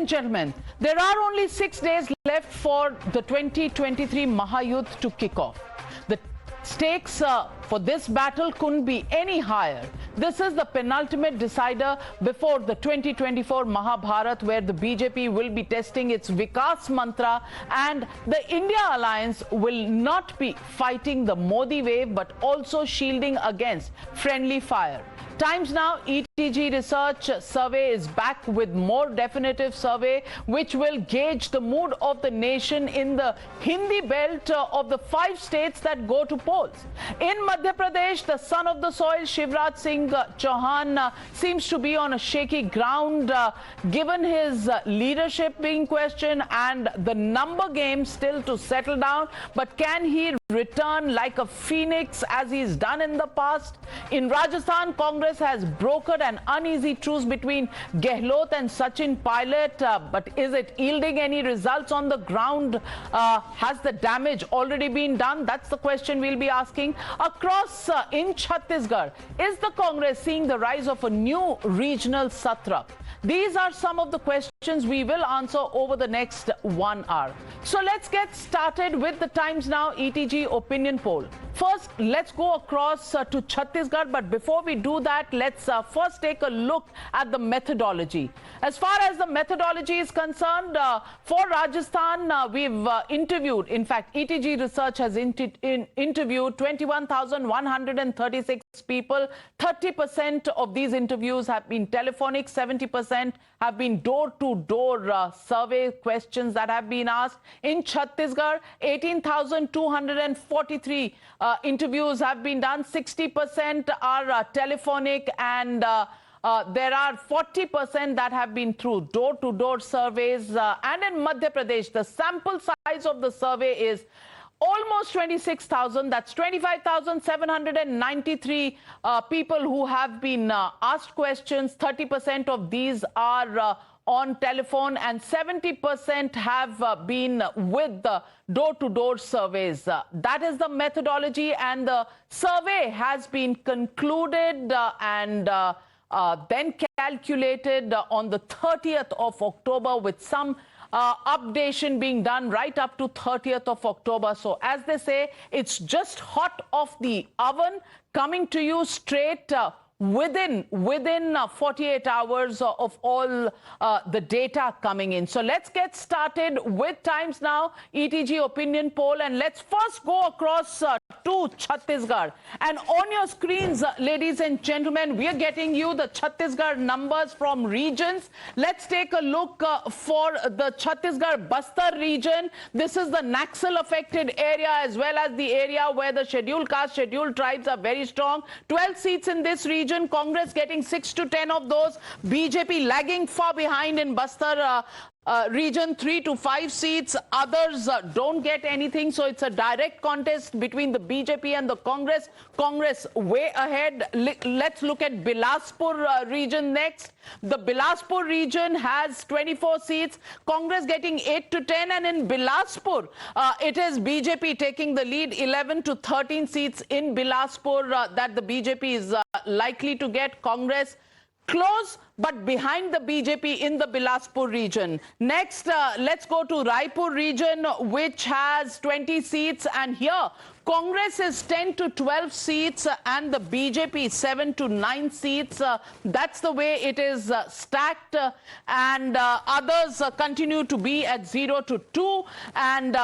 and gentlemen, there are only 6 days left for the 2023 Mahayuddh to kick off. The stakes for this battle couldn't be any higher. This is the penultimate decider before the 2024 Mahabharat, where the BJP will be testing its Vikas mantra, and the India Alliance will not be fighting the Modi wave but also shielding against friendly fire. Times Now ETG Research Survey is back with more definitive survey which will gauge the mood of the nation in the Hindi belt of the 5 states that go to polls. In Madhya Pradesh, the son of the soil, Shehzad Chauhan, seems to be on a shaky ground given his leadership being questioned and the number game still to settle down. But can he return like a phoenix as he's done in the past? In Rajasthan, Congress has brokered an uneasy truce between Gehlot and Sachin Pilot, but is it yielding any results on the ground? Has the damage already been done? That's the question we'll be asking. Across in Chhattisgarh, is the Congress seeing the rise of a new regional Satra? These are some of the questions we will answer over the next 1 hour. So let's get started with the Times Now ETG opinion poll. First, let's go across to Chhattisgarh, but before we do that, let's first take a look at the methodology. As far as the methodology is concerned, for Rajasthan, we've interviewed, in fact, ETG Research has interviewed 21,136 people. 30% of these interviews have been telephonic, 70% have been door-to-door survey questions that have been asked. In Chhattisgarh, 18,243 interviews have been done. 60% are telephonic, and there are 40% that have been through door-to-door surveys. And in Madhya Pradesh, the sample size of the survey is almost 26,000. That's 25,793 people who have been asked questions. 30% of these are on telephone, and 70% have been with the door-to-door surveys. That is the methodology, and the survey has been concluded and then calculated on the 30th of October, with some updation being done right up to 30th of October. So as they say, it's just hot off the oven, coming to you straight within 48 hours of all the data coming in. So let's get started with Times Now ETG opinion poll, and let's first go across to Chhattisgarh. And on your screens, ladies and gentlemen, we are getting you the Chhattisgarh numbers from regions. Let's take a look for the Chhattisgarh Bastar region. This is the Naxal affected area, as well as the area where the scheduled caste, scheduled tribes are very strong. 12 seats in this region. Congress getting 6 to 10 of those. BJP lagging far behind in Bastar region, 3 to 5 seats. Others don't get anything. So it's a direct contest between the BJP and the Congress. Congress way ahead. Let's look at Bilaspur region next. The Bilaspur region has 24 seats. Congress getting 8 to 10. And in Bilaspur, it is BJP taking the lead. 11 to 13 seats in Bilaspur that the BJP is likely to get. Congress close but behind the BJP in the Bilaspur region. Next, let's go to Raipur region, which has 20 seats, and here Congress is 10 to 12 seats and the BJP 7 to 9 seats. That's the way it is stacked, and others continue to be at 0 to 2, and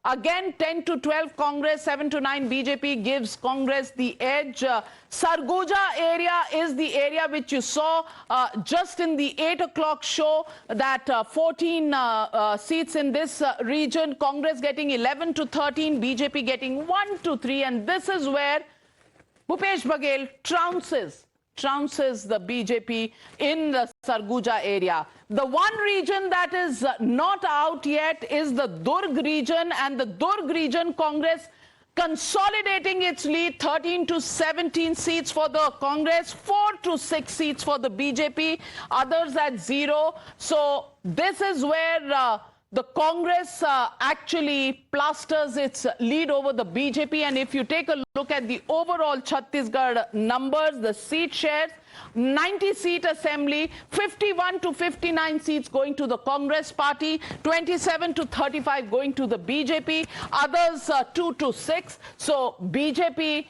again, 10 to 12 Congress, 7 to 9 BJP gives Congress the edge. Sarguja area is the area which you saw just in the 8 o'clock show, that 14 seats in this region. Congress getting 11 to 13, BJP getting 1 to 3. And this is where Bhupesh Baghel trounces the BJP in the Sarguja area. The one region that is not out yet is the Durg region, and the Durg region, Congress consolidating its lead, 13 to 17 seats for the Congress, 4 to 6 seats for the BJP, others at 0. So this is where the Congress actually plasters its lead over the BJP. And if you take a look at the overall Chhattisgarh numbers, the seat shares, 90-seat assembly, 51 to 59 seats going to the Congress party, 27 to 35 going to the BJP, others 2 to 6. So BJP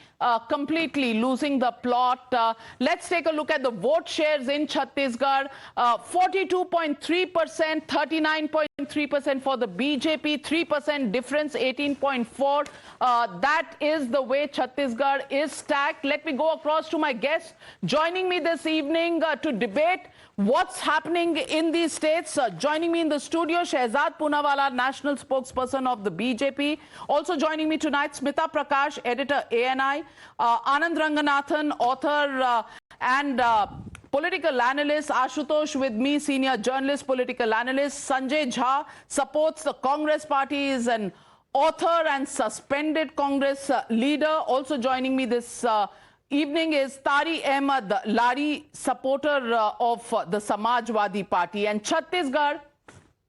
completely losing the plot. Let's take a look at the vote shares in Chhattisgarh. 42.3%, 39.3% for the BJP, 3% difference, 18.4. That is the way Chhattisgarh is stacked. Let me go across to my guests joining me this evening to debate what's happening in these states. Joining me in the studio, Shehzad Poonawala, national spokesperson of the BJP. Also joining me tonight, Smita Prakash, editor ANI, Anand Ranganathan, author and political analyst, Ashutosh with me, senior journalist, political analyst, Sanjay Jha supports the Congress party, is an author and suspended Congress leader. Also joining me this evening is Tari Ahmed Lari, supporter of the Samajwadi Party. And Chhattisgarh,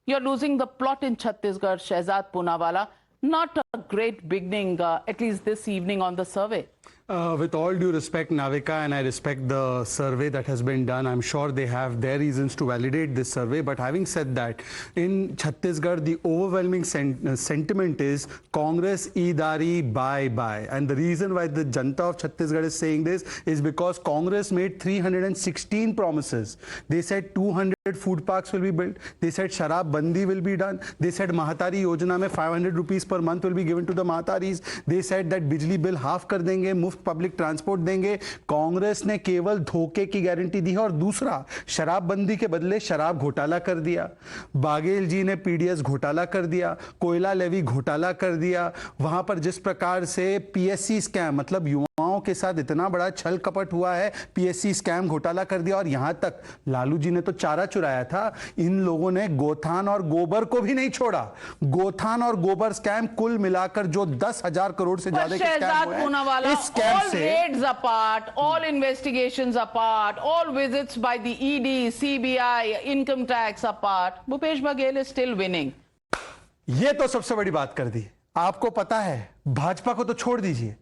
you're losing the plot in Chhattisgarh, Shehzad Poonawala. Not a great beginning, at least this evening on the survey. With all due respect, Navika, and I respect the survey that has been done, I'm sure they have their reasons to validate this survey. But having said that, in Chhattisgarh, the overwhelming sentiment is Congress idari bye-bye. And the reason why the Janta of Chhattisgarh is saying this is because Congress made 316 promises. They said 200 food parks will be built. They said Sharab Bandi will be done. They said Mahatari Yojana mein 500 rupees per month will be given to the Mahataris. They said that Bijli bill half kar denge, muft public transport देंगे. कांग्रेस ने केवल धोखे की guarantee दी है और दूसरा शराबबंदी के बदले शराब घोटाला कर दिया. बाघेल जी ने पीडीएस घोटाला कर दिया, कोयला लेवी घोटाला कर दिया. वहां पर जिस प्रकार से पीएससी स्कैम, मतलब युवाओं के साथ इतना बड़ा छल कपट हुआ है, पीएससी स्कैम घोटाला कर दिया. और यहां तक लालू जी ने तो चारा चुराया था, इन लोगों ने गोथान और गोबर को भी नहीं छोड़ा. गोथान और गोबर स्कैम कुल मिलाकर जो 10,000 करोड़ से ज्यादा के स्कैम हुए हैं, इस all raids apart, all investigations apart, all visits by the ED, CBI, income tax apart, Bhupesh Baghel is still winning. ये तो सबसे बड़ी बात कर दी. आपको पता है, भाजपा को तो छोड़ दीजिए,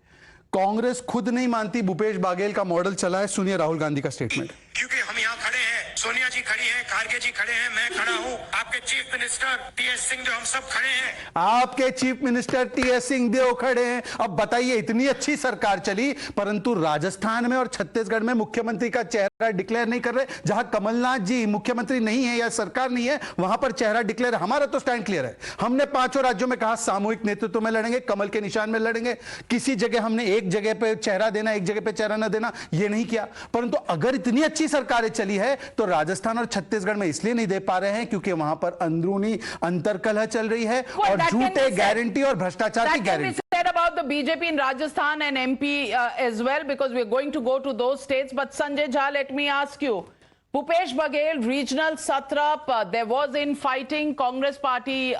कांग्रेस खुद नहीं मानती भूपेश बाघेल का मॉडल चला है. सुनिए राहुल गांधी का स्टेटमेंट. क्योंकि हम यहाँ खड़े हैं, सोनिया जी खड़ी हैं, खारगे जी खड़े हैं, मैं खड़ा हूँ, आपके चीफ मिनिस्टर टीएस सिंहदेव, हम सब खड़े हैं. आपके चीफ मिनिस्टर टीएस सिंहदेव खड़े हैं. अब बताइए, इतनी अच्छी सरकार चली, परंतु राजस्थान में और छत्तीसगढ़ में मुख्यमंत्री का चेहरा डिक्लेयर नहीं कर रहे. जहां कमलनाथ जी मुख्यमंत्री नहीं है या सरकार नहीं है, वहां पर चेहरा डिक्लेयर. हमारा तो स्टैंड क्लियर है. हमने 5 राज्यों में कहा सामूहिक नेतृत्व में लड़ेंगे, कमल के निशान में लड़ेंगे. किसी जगह हमने एक जगह पे चेहरा देना, एक जगह पे चेहरा न देना, ये नहीं किया. परंतु अगर इतनी अच्छी सरकारें चली है तो राजस्थान और छत्तीसगढ़ में इसलिए नहीं दे पा रहे हैं क्योंकि वहां पर अंदरूनी अंतर्कलह चल रही है और झूठे गारंटी और भ्रष्टाचार की guarantee. Said about the BJP in Rajasthan and MP as well, because we are going to go to those states. But Sanjay Jha, let me ask you, Bhupesh Baghel, regional satrap, there was infighting. Congress party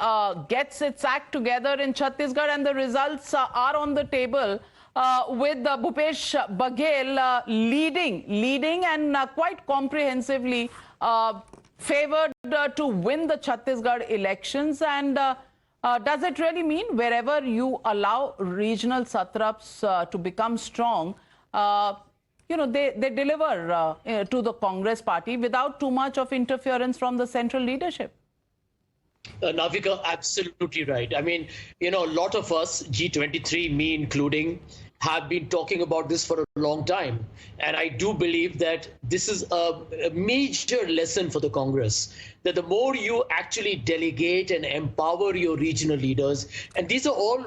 gets its act together in Chhattisgarh, and the results are on the table. With Bhupesh Baghel leading and quite comprehensively favored to win the Chhattisgarh elections. And does it really mean wherever you allow regional satraps to become strong, they deliver to the Congress party without too much of interference from the central leadership? Navika, absolutely right. I mean, a lot of us, G23, me including, have been talking about this for a long time. And I do believe that this is a major lesson for the Congress, that the more you actually delegate and empower your regional leaders, and these are all,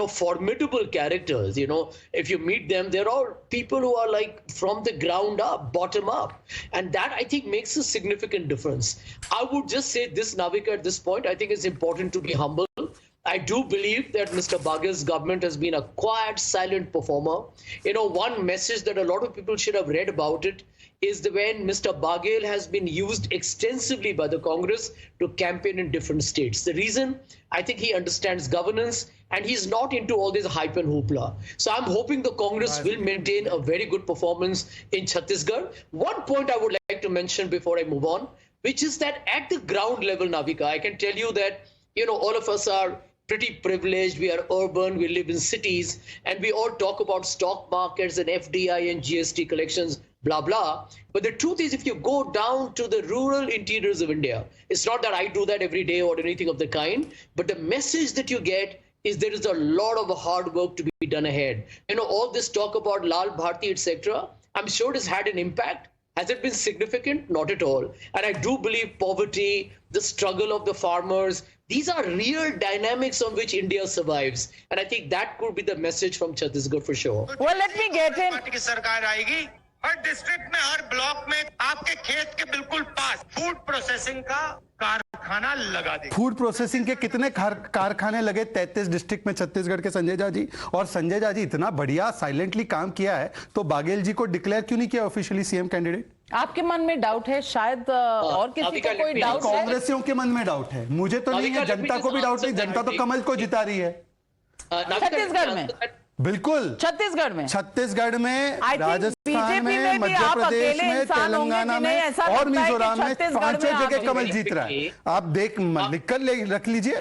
formidable characters, if you meet them, they're all people who are like from the ground up, bottom up. And that, I think, makes a significant difference. I would just say this, Navika, at this point, I think it's important to be humble. I do believe that Mr. Baghel's government has been a quiet, silent performer. One message that a lot of people should have read about it is when Mr. Baghel has been used extensively by the Congress to campaign in different states. The reason, I think he understands governance and he's not into all this hype and hoopla. So I'm hoping the Congress will maintain a very good performance in Chhattisgarh. One point I would like to mention before I move on, which is that at the ground level, Navika, I can tell you that, all of us are pretty privileged. We are urban, we live in cities, and we all talk about stock markets and FDI and GST collections. blah, blah. But the truth is, if you go down to the rural interiors of India, it's not that I do that every day or anything of the kind, but the message that you get is there is a lot of hard work to be done ahead. All this talk about Lal Bharti, etc., I'm sure it has had an impact. Has it been significant? Not at all. And I do believe poverty, the struggle of the farmers, these are real dynamics on which India survives. And I think that could be the message from Chhattisgarh for sure. Well, let me get in. Party की सरकार आएगी, हर district में, हर block में आपके खेत के बिल्कुल पास food processing का कारखाना लगा देगी। फूड प्रोसेसिंग के कितने कारखाने लगे 33 डिस्ट्रिक्ट में छत्तीसगढ़ के संजय झा जी? और संजय झा जी इतना बढ़िया साइलेंटली काम किया है तो बाघेल जी को डिक्लेयर क्यों नहीं किया ऑफिशियली सीएम कैंडिडेट? आपके मन में डाउट है शायद, और किसी को कोई डाउट है? कांग्रेसियों के मन में डाउट है, मुझे तो नहीं है, जनता को भी डाउट नहीं, जनता तो कमल को जिता रही है। छत्तीसगढ़ में बिल्कुल, छत्तीसगढ़ में, राजस्थान में, मध्य प्रदेश में, तेलंगाना में और मिजोरम में 5 जगह कमल जीत रहा है। आप देख लिख कर रख लीजिए।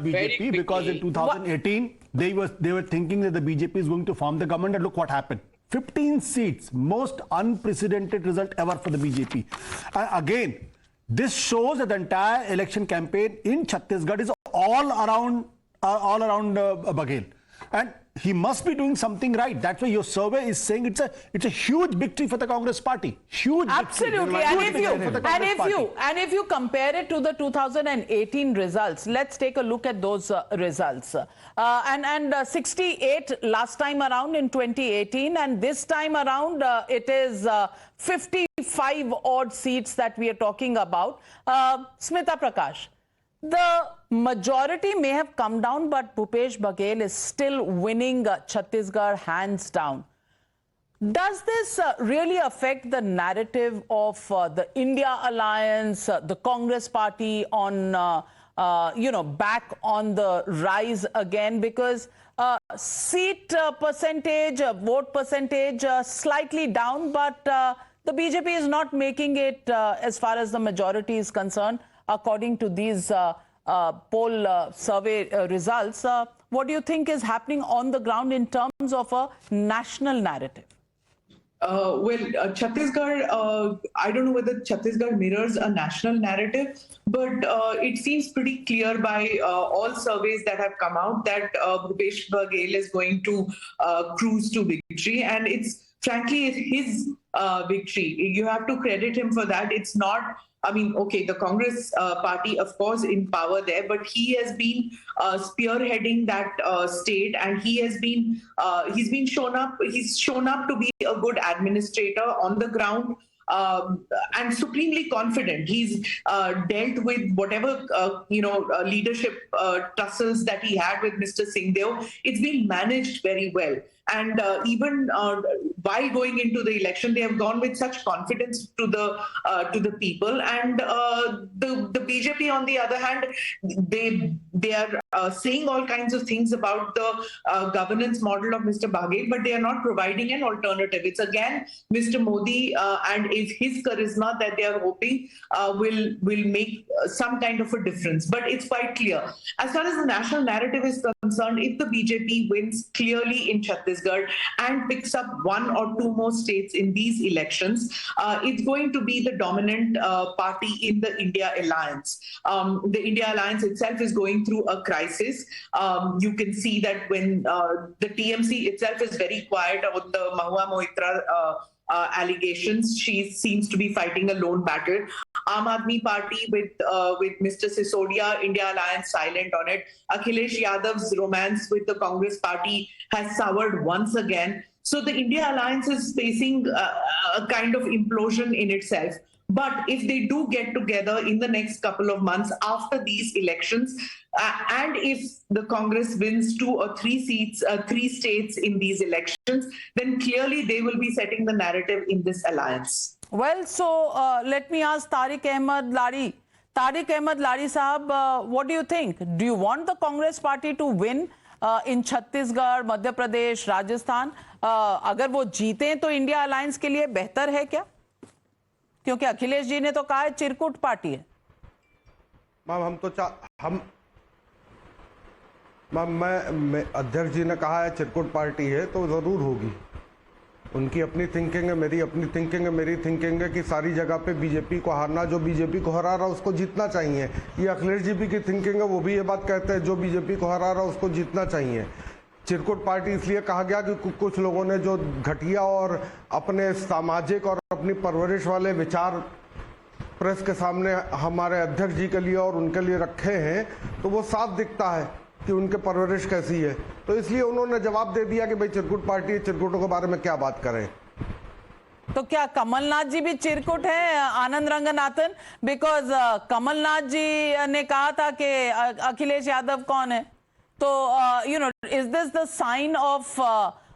BJP, because in 2018 they were thinking that the BJP is going to form the government, and look what happened. 15 seats, most unprecedented result ever for the BJP. Again, this shows that the entire election campaign in Chhattisgarh is all around Baghel, and he must be doing something right. That's why your survey is saying it's a huge victory for the Congress party. Huge absolutely victory. And if you compare it to the 2018 results, let's take a look at those results. And 68 last time around in 2018, and this time around it is 55 odd seats that we are talking about. Smita Prakash, the majority may have come down, but Bhupesh Baghel is still winning Chhattisgarh hands down. Does this really affect the narrative of the India alliance, the Congress party on, back on the rise again? Because seat percentage, vote percentage slightly down, but the BJP is not making it as far as the majority is concerned, according to these poll survey results. What do you think is happening on the ground in terms of a national narrative? Chhattisgarh, I don't know whether Chhattisgarh mirrors a national narrative, but it seems pretty clear by all surveys that have come out that Bhupesh Baghel is going to cruise to victory, and it's frankly his victory. You have to credit him for that. It's not, the Congress party, of course, in power there, but he has been spearheading that state, and he's shown up to be a good administrator on the ground. And supremely confident. He's dealt with whatever leadership tussles that he had with Mr. Singhdeo. It's been managed very well. And even while going into the election, they have gone with such confidence to the people. And the BJP, on the other hand, they are saying all kinds of things about the governance model of Mr. Baghel, but they are not providing an alternative. It's again Mr. Modi and if his charisma that they are hoping will make some kind of a difference. But it's quite clear. As far as the national narrative is concerned, if the BJP wins clearly in Chhattisgarh and picks up 1 or 2 more states in these elections, it's going to be the dominant party in the India alliance. The India alliance itself is going through a crisis. You can see that when the TMC itself is very quiet on the Mahua Mohitra allegations, she seems to be fighting a lone battle. Aam Aadmi Party with Mr. Sisodia, India Alliance silent on it. Akhilesh Yadav's romance with the Congress Party has soured once again. So the India Alliance is facing a kind of implosion in itself. But if they do get together in the next couple of months after these elections, and if the Congress wins 2 or 3 seats, 3 states in these elections, then clearly they will be setting the narrative in this alliance. Well, so let me ask Tariq Ahmed Lari. Tariq Ahmed Lari Sahab, what do you think? Do you want the Congress party to win in Chhattisgarh, Madhya Pradesh, Rajasthan? अगर वो जीतें तो India alliance के लिए बेहतर है क्या? क्योंकि अखिलेश जी ने तो कहा है चिरकुट पार्टी है। मैं अध्यक्ष जी ने कहा है चिरकुट पार्टी है तो जरूर होगी। उनकी अपनी थिंकिंग है, मेरी अपनी थिंकिंग है। मेरी थिंकिंग है कि सारी जगह पे बीजेपी को हारना, जो बीजेपी को हरा रहा उसको जीतना चाहिए। ये अखिलेश जी की थिंकिंग है, वो भी ये बात कहते हैं जो बीजेपी को हरा रहा उसको जीतना चाहिए। चिरकुट पार्टी इसलिए कहा गया कि कुछ लोगों ने जो घटिया और अपने सामाजिक और अपनी परवरिश वाले विचार प्रेस के सामने हमारे अध्यक्ष जी के लिए और उनके लिए रखे हैं, तो वो साफ दिखता है कि उनके परवरिश कैसी है। तो इसलिए उन्होंने जवाब दे दिया कि भाई चिरकुट पार्टी, चिरकुटों के बारे में क्या बात करें। तो क्या कमलनाथ जी भी चिरकुट है, आनंद रंगनाथन? बिकॉज कमलनाथ जी ने कहा था कि अखिलेश यादव कौन है। तो you know, is this the sign of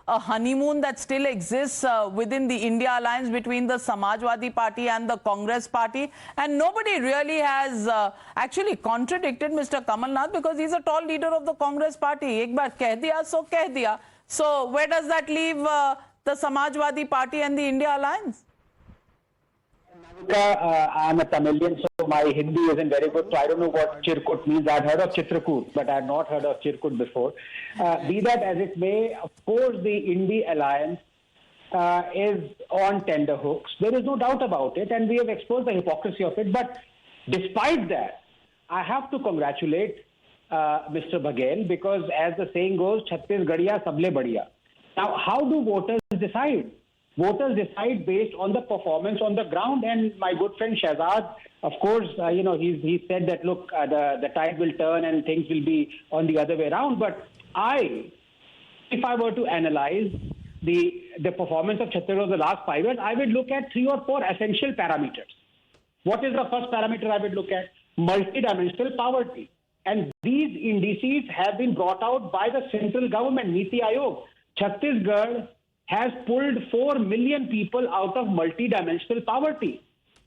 a honeymoon that still exists within the India alliance between the Samajwadi Party and the Congress Party? And nobody really has actually contradicted Mr. Kamal Nath, because he's a tall leader of the Congress Party. Ek baar keh diya, so keh diya. So where does that leave the Samajwadi Party and the India alliance? I'm a Tamilian, so my Hindi isn't very good, so I don't know what Chirkut means. I've heard of Chitrakoot, but I've not heard of Chirkut before. Be that as it may, of course the Indie Alliance is on tender hooks. There is no doubt about it, and we have exposed the hypocrisy of it. But despite that, I have to congratulate Mr. Baghel, because as the saying goes, Chhattisgarh sable badhiya. Now, how do voters decide? Voters decide based on the performance on the ground, and my good friend Shehzad, of course, he said that, look, the tide will turn and things will be on the other way around. But if I were to analyze the performance of Chhattisgarh over the last 5 years, I would look at 3 or 4 essential parameters. What is the first parameter I would look at? Multidimensional poverty. And these indices have been brought out by the central government, Niti Aayog. Chhattisgarh has pulled 4 million people out of multidimensional poverty.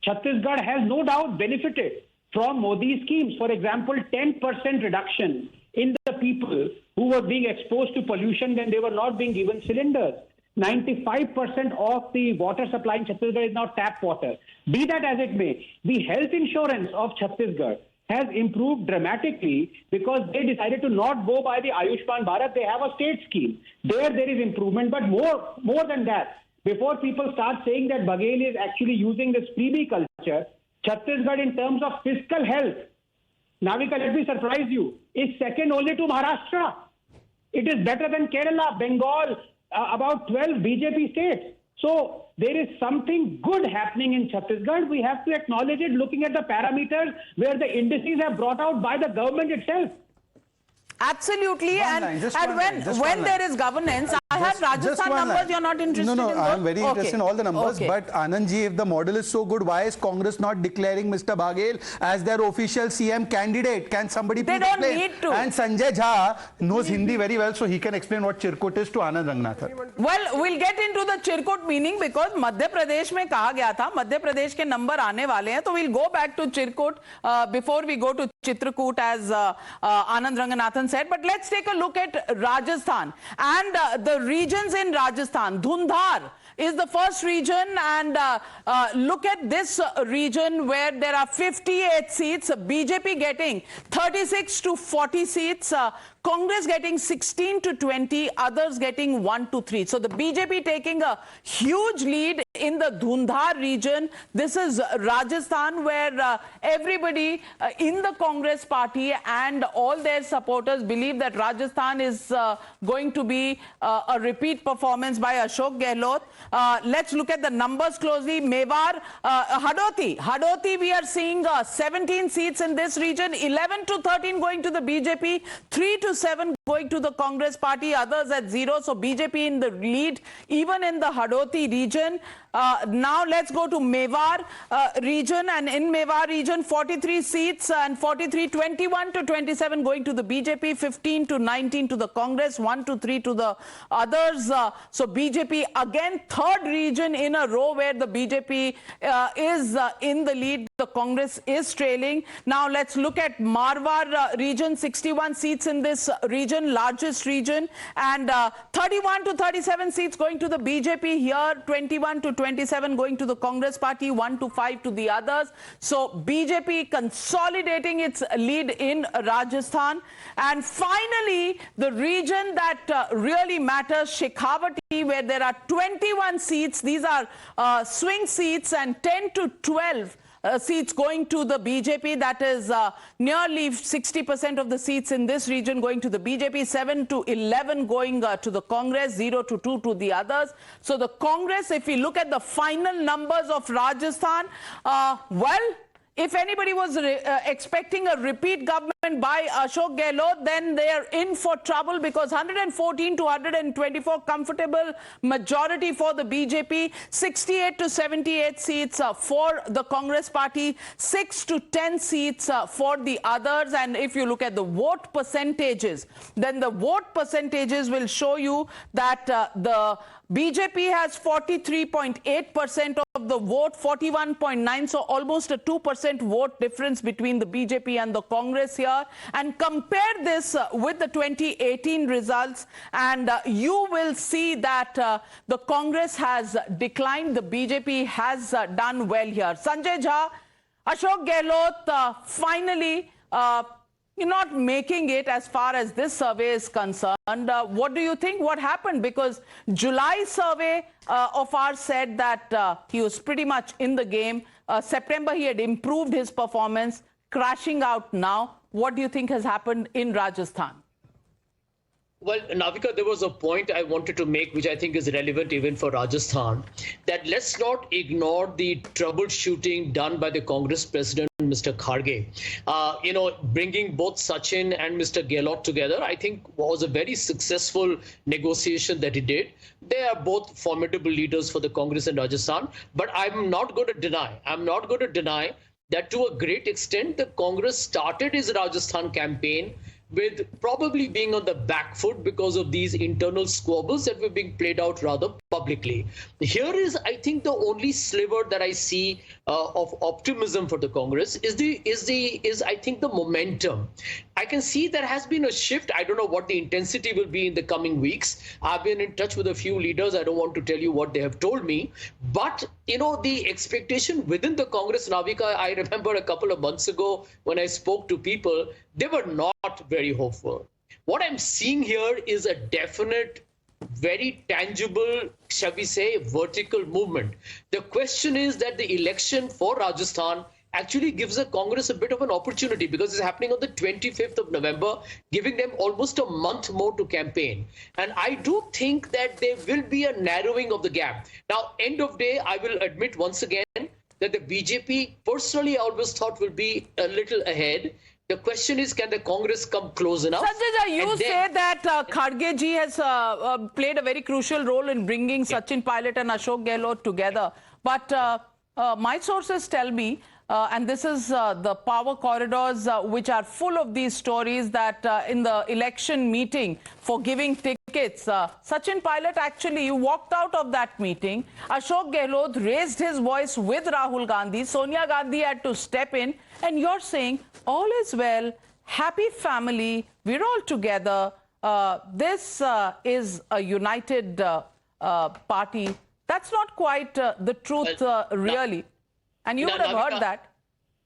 Chhattisgarh has no doubt benefited from Modi's schemes. For example, 10% reduction in the people who were being exposed to pollution when they were not being given cylinders. 95% of the water supply in Chhattisgarh is now tap water. Be that as it may, the health insurance of Chhattisgarh has improved dramatically because they decided to not go by the Ayushman Bharat. They have a state scheme. There is improvement, but more than that, before people start saying that Baghel is actually using this freebie culture, Chhattisgarh in terms of fiscal health, Navika, let me surprise you, is second only to Maharashtra. It is better than Kerala, Bengal, about 12 BJP states. So there is something good happening in Chhattisgarh. We have to acknowledge it, looking at the parameters where the indices are brought out by the government itself. Absolutely. When there is governance, I have Rajasthan numbers. You're not interested in those? I am very interested in all the numbers. Okay. But Anandji, if the model is so good, why is Congress not declaring Mr. Baghel as their official CM candidate? Can somebody please explain? They don't need to. And Sanjay Jha knows Hindi very well, so he can explain what Chirkut is to Anand Ranganathan. Well, we'll get into the Chirkut meaning, because Madhya Pradesh में कहा गया था, Madhya Pradesh के number आने वाले हैं, तो we'll go back to Chirkut before we go to Chitrakoot, as Anand Ranganathan said. But let's take a look at Rajasthan and the regions in Rajasthan. Dhundhar is the first region, and look at this region where there are 58 seats, BJP getting 36 to 40 seats, Congress getting 16 to 20, others getting 1 to 3. So the BJP taking a huge lead in the Dhundhar region. This is Rajasthan, where everybody in the Congress party and all their supporters believe that Rajasthan is going to be a repeat performance by Ashok Gehlot. Let's look at the numbers closely. Mewar, Hadoti, we are seeing 17 seats in this region, 11 to 13 going to the BJP, 3 to 7 going to the Congress party, others at 0. So BJP in the lead, even in the Hadoti region. Now let's go to Mewar region, and in Mewar region 43 seats and 21 to 27 going to the BJP, 15 to 19 to the Congress, 1 to 3 to the others. So BJP again, third region in a row where the BJP is in the lead. the Congress is trailing. Now let's look at Marwar region, 61 seats in this region, largest region, and 31 to 37 seats going to the BJP here, 21 to 27 going to the Congress party, 1 to 5 to the others. So BJP consolidating its lead in Rajasthan. And finally, the region that really matters, Shekhawati, where there are 21 seats. These are swing seats, and 10 to 12 seats going to the BJP. That is nearly 60% of the seats in this region going to the BJP, 7 to 11 going to the Congress, 0 to 2 to the others. So the Congress, if we look at the final numbers of Rajasthan, well, if anybody was expecting a repeat government by Ashok Gehlot, then they are in for trouble, because 114 to 124 comfortable majority for the BJP, 68 to 78 seats for the Congress party, 6 to 10 seats for the others. And if you look at the vote percentages, then the vote percentages will show you that the BJP has 43.8% of the vote, 41.9%, so almost a 2% vote difference between the BJP and the Congress here. And compare this with the 2018 results, and you will see that the Congress has declined, the BJP has done well here. Sanjay Jha, Ashok Gehlot finally you're not making it as far as this survey is concerned. What do you think? What happened? Because July survey of ours said that he was pretty much in the game. September, he had improved his performance, crashing out now. What do you think has happened in Rajasthan? Well, Navika, there was a point I wanted to make, which I think is relevant even for Rajasthan, that let's not ignore the troubleshooting done by the Congress president, Mr. Kharge. Bringing both Sachin and Mr. Gehlot together, I think was a very successful negotiation that he did. They are both formidable leaders for the Congress in Rajasthan, but I'm not going to deny that to a great extent, the Congress started its Rajasthan campaign with probably being on the back foot because of these internal squabbles that were being played out rather publicly. Here is, I think, the only sliver that I see of optimism for the Congress is I think the momentum. I can see there has been a shift. I don't know what the intensity will be in the coming weeks. I've been in touch with a few leaders. I don't want to tell you what they have told me, but the expectation within the Congress, Navika, I remember a couple of months ago when I spoke to people, they were not very hopeful. What I'm seeing here is a definite, very tangible, shall we say, vertical movement. The question is that the election for Rajasthan actually gives the Congress a bit of an opportunity, because it's happening on the 25th of November, giving them almost a month more to campaign. And I do think that there will be a narrowing of the gap. Now, end of day, I will admit once again that the BJP, personally, I always thought will be a little ahead. The question is, can the Congress come close enough? Sanjay Jha, you say that Kharge ji has played a very crucial role in bringing Sachin Pilot and Ashok Gehlot together. But my sources tell me, and this is the power corridors which are full of these stories, that in the election meeting for giving tickets, Sachin Pilot actually walked out of that meeting. Ashok Gehlot raised his voice with Rahul Gandhi. Sonia Gandhi had to step in. And you're saying all is well, happy family, we're all together. This is a united party. That's not quite the truth, really. And you would have heard that.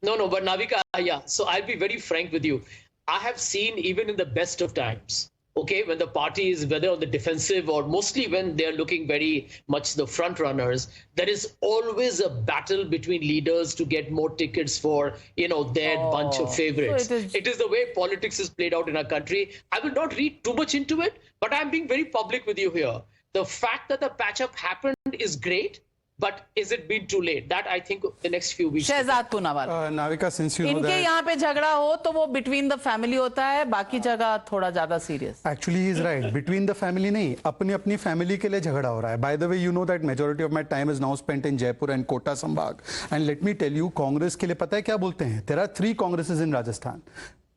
No, but Navika, yeah. So I'll be very frank with you. I have seen, even in the best of times, okay, when the party is whether on the defensive or mostly when they're looking very much the front runners, there is always a battle between leaders to get more tickets for, their bunch of favorites. So it is the way politics is played out in our country. I will not read too much into it, but I'm being very public with you here. The fact that the patch-up happened is great. But is it been too late? That I think the next few weeks. Shehzad Poonawala. Navika, since you know इनके यहाँ पे झगड़ा हो तो वो between the family होता है, बाकी जगह थोड़ा ज़्यादा serious. Actually, he is right. Between the family नहीं, अपनी family के लिए झगड़ा हो रहा है. By the way, you know that majority of my time is now spent in Jaipur and Kota Sambhag. And let me tell you, Congress के लिए पता है क्या बोलते हैं? There are 3 Congresses in Rajasthan.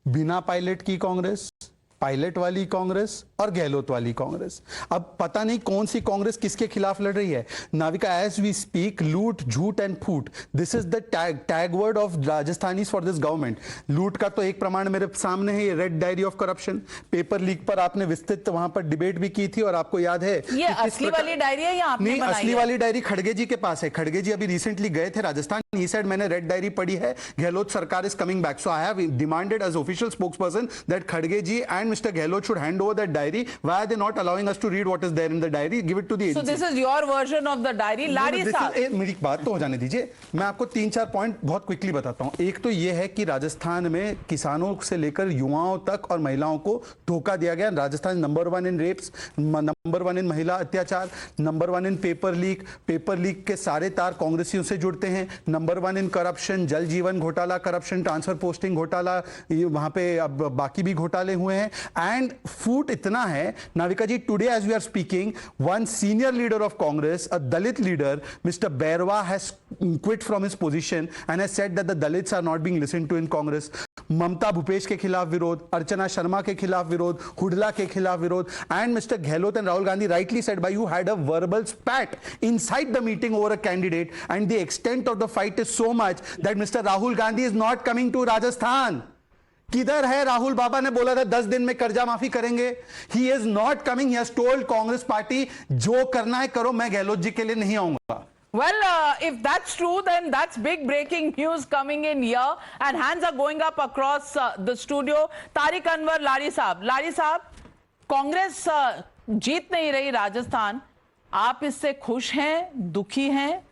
बिना पायलट की कांग्रेस, पायलट वाली कांग्रेस और गहलोत वाली कांग्रेस। अब पता नहीं कौन सी कांग्रेस किसके खिलाफ लड़ रही है। नाविका, एज वी स्पीक, लूट, झूठ एंड फूट, this is the tag word of Rajasthanis for this government. लूट का तो एक प्रमाण मेरे सामने है, ये red diary of corruption, paper leak पर आपने विस्तृत वहां पर डिबेट भी की थी और आपको याद है ये असली वाली डायरी है या आपने नहीं? असली वाली डायरी खड़गे जी के पास है। खड़गे जी अभी रिसेंटली गए थे राजस्थान, ही सेड मैंने रेड डायरी पढ़ी है, गहलोत सरकार is coming back, so I have demanded as official spokesperson that खड़गे ji and mister Gehlot should hand over that diary. Why are they not allowing us to read what is there in the diary? Give it to the agency. So this is your version of the diary. लारी साहब, मेरी बात तो हो जाने दीजिए, मैं आपको 3-4 point बहुत क्विकली बताता हूं. एक तो यह है कि राजस्थान में किसानों से लेकर युवाओं तक और महिलाओं को धोखा दिया गया. राजस्थान नंबर 1 इन रेप्स, नंबर 1 इन महिला अत्याचार, नंबर 1 इन पेपर लीक के सारे तार कांग्रेसियों से जुड़ते हैं, नंबर 1 इन करप्शन, जल जीवन घोटाला, करप्शन, ट्रांसफर पोस्टिंग घोटाला, वहां पे अब बाकी भी घोटाले हुए हैं. एंड फूट इतना है Navika ji, today as we are speaking, one senior leader of Congress, a Dalit leader, mister Bairwa, has quit from his position and has said that the Dalits are not being listened to in Congress. Mamata Bhupesh के खिलाफ विरोध, अर्चना शर्मा के खिलाफ विरोध, हुडला के खिलाफ विरोध, and mister Gehlot and Rahul Gandhi rightly said by you had a verbal spat inside the meeting over a candidate, and the extent of the fight is so much that Mr. Rahul Gandhi is not coming to Rajasthan. किधर है राहुल? बाबा ने बोला था 10 दिन में कर्जा माफी करेंगे. He is not coming. He has told Congress party जो करना है करो, मैं गहलोत जी के लिए नहीं आऊंगा. Well, if that's true, then that's big breaking news coming in here, and hands are going up across the studio. Tariq Anwar, लारी साहब, कांग्रेस जीत नहीं रही राजस्थान, आप इससे खुश हैं, दुखी हैं?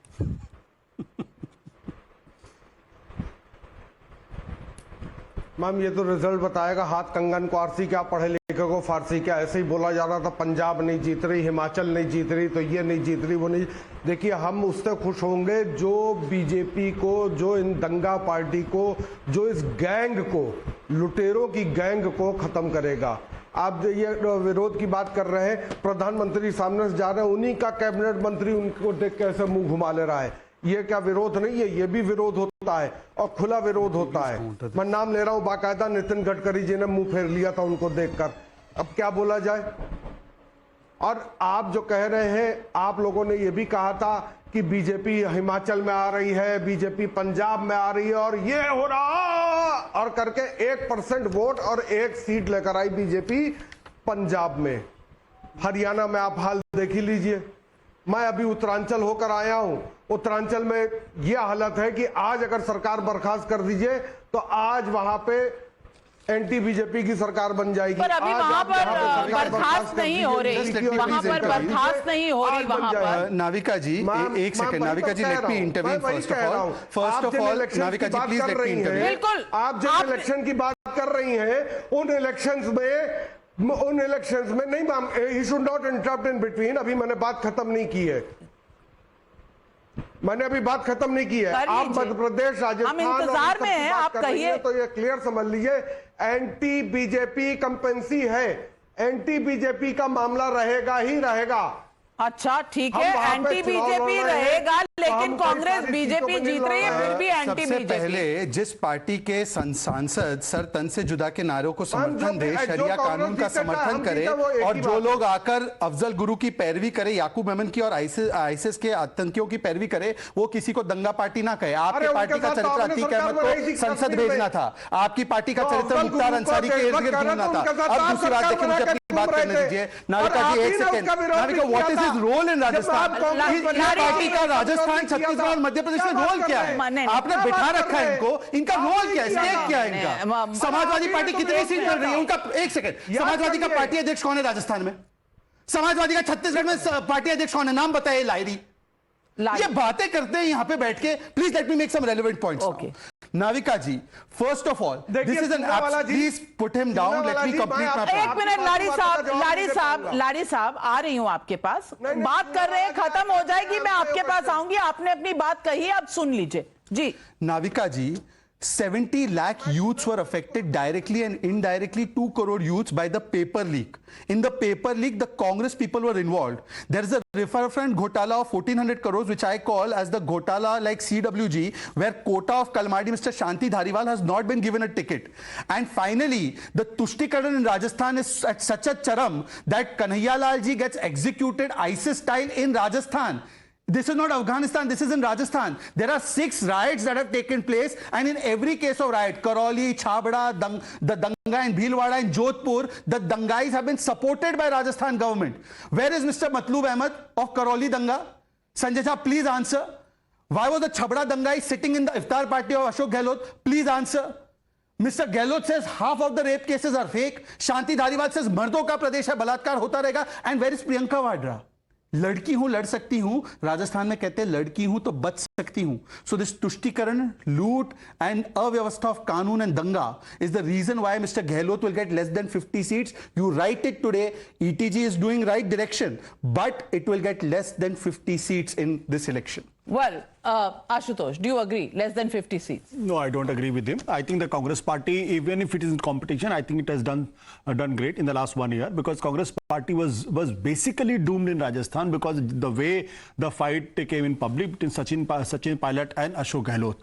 मैम ये तो रिजल्ट बताएगा. हाथ कंगन को आरसी क्या, पढ़े लिखे को फारसी क्या. ऐसे ही बोला जा रहा था पंजाब नहीं जीत रही, हिमाचल नहीं जीत रही, तो ये नहीं जीत रही, वो नहीं. देखिए हम उससे खुश होंगे जो बीजेपी को, जो इन दंगा पार्टी को, जो इस गैंग को, लुटेरों की गैंग को खत्म करेगा. आप ये विरोध की बात कर रहे हैं, प्रधानमंत्री सामने से जा रहे हैं, उन्हीं का कैबिनेट मंत्री उनको देख के ऐसे मुंह घुमा ले रहा है. ये क्या विरोध नहीं है? ये भी विरोध होता है और खुला विरोध होता है. मैं नाम ले रहा हूं, बाकायदा नितिन गडकरी जी ने मुंह फेर लिया था उनको देखकर. अब क्या बोला जाए? और आप जो कह रहे हैं, आप लोगों ने ये भी कहा था कि बीजेपी हिमाचल में आ रही है, बीजेपी पंजाब में आ रही है और ये हो रहा, और करके 1% वोट और 1 सीट लेकर आई बीजेपी पंजाब में. हरियाणा में आप हाल देख ही लीजिए. मैं अभी उत्तरांचल होकर आया हूं. उत्तरांचल में यह हालत है कि आज अगर सरकार बर्खास्त कर दीजिए तो आज वहां पे एंटी बीजेपी की सरकार बन जाएगी. पर अभी वहां पर बर्खास्त नहीं हो रही, वहां पर बर्खास्त नहीं हो रही. वहां पर नाविका जी, एक second Navika ji, let me intervene first of all. Navika ji please let me intervene. बिल्कुल, आप जिन इलेक्शन की बात कर रही हैं उन इलेक्शंस में नहीं ma'am, he should not interrupt in between. अभी मैंने बात खत्म नहीं की है. मैंने अभी बात खत्म नहीं की है. आप मध्य प्रदेश, राजस्थान इंतजार में हैं, आप कहिए. तो ये क्लियर समझ लीजिए, एंटी बीजेपी कंपेंसी है. एंटी बीजेपी का मामला रहेगा ही रहेगा. अच्छा ठीक है, एंटी बीजेपी रहेगा, लेकिन कांग्रेस बीजेपी जीत रही है, फिर भी एंटी बीजेपी. सबसे पहले जिस पार्टी के सांसद सर तन से जुदा के नारों को समर्थन दे, शरिया कानून का समर्थन करे, और जो लोग आकर अफजल गुरु की पैरवी करे, याकूब मेमन की और आईएसआईएस के आतंकियों की पैरवी करे, वो किसी को दंगा पार्टी ना कहे. आपकी पार्टी का चरित्र अतीक अहमद को संसद भेजना था. आपकी पार्टी का चरित्र मुख्तार अंसारी के इर्द गिर्द घूमना था. अब दूसरी बात देखिए, मुझे अपनी बात करने दीजिए. नाविका जी एक second. Navika, what is his role in Rajasthan? Party का राजस्थान, छत्तीसगढ़ और मध्य प्रदेश में रोल क्या है? आपने बिठा रखा है इनको, इनका रोल क्या है, स्टेक क्या है इनका? समाजवादी पार्टी कितनी सीट लड़ रही है उनका? एक सेकंड, समाजवादी का पार्टी अध्यक्ष कौन है राजस्थान में? समाजवादी का छत्तीसगढ़ में पार्टी अध्यक्ष कौन है? नाम बताइए. लाइरी. ये बातें करते हैं यहां पे बैठ के. Please let me make some relevant points. Okay Navika ji, first of all this is an please put him down, let me complete my. एक मिनट लारी साहब आ रही हूं आपके पास. बात कर रहे हैं, खत्म हो जाएगी, मैं आपके पास आऊंगी. आपने अपनी बात कही, अब सुन लीजिए जी. नाविका जी, 70 lakh youths were affected directly and indirectly, 2 crore youths by the paper leak. In the paper leak, the Congress people were involved. There is a riverfront ghotala of 1400 crores, which I call as the ghotala like CWG, where quota of Kalmadi, Mr. Shanti Dhariwal, has not been given a ticket. And finally, the Tushtikaran in Rajasthan is at such a charam that Kanhaiya Lal ji gets executed ISIS style in Rajasthan. This is not Afghanistan, this is in Rajasthan. There are 6 riots that have taken place, and in every case of riot, Karoli, Chhabra, the Danga in Bhilwara and Jodhpur, the Dangais have been supported by Rajasthan government. Where is Mr. Matloob Ahmed of Karoli Danga? Sanjay Jha, please answer. Why was the Chhabra Dangai sitting in the iftar party of Ashok Gehlot? Please answer. Mr. Gehlot says half of the rape cases are fake. Shanti Dhariwal says मर्दों का प्रदेश है, बलात्कार होता रहेगा. And where is Priyanka Vadra? लड़की हूं, लड़ सकती हूं. राजस्थान में कहते हैं लड़की हूं तो बच सकती हूं. So this तुष्टीकरण, loot and अव्यवस्था of कानून and danga is the reason why Mr. Gehlot will get less than 50 seats. You write it today, ETG is doing right direction, but it will get less than 50 seats in this election. Well, Ashutosh, do you agree? Less than 50 seats? No, I don't agree with him. I think the Congress party, even if it is in competition, I think it has done great in the last 1 year, because Congress party was basically doomed in Rajasthan because the way the fight came in public between Sachin Pilot and Ashok Gehlot.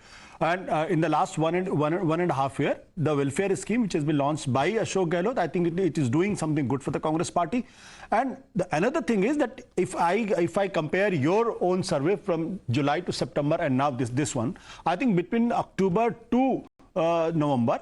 And in the last one and a half year, the welfare scheme which has been launched by Ashok Gehlot, I think it is doing something good for the Congress party. And another thing is that if I compare your own survey from July to September and now this one, I think between October to November,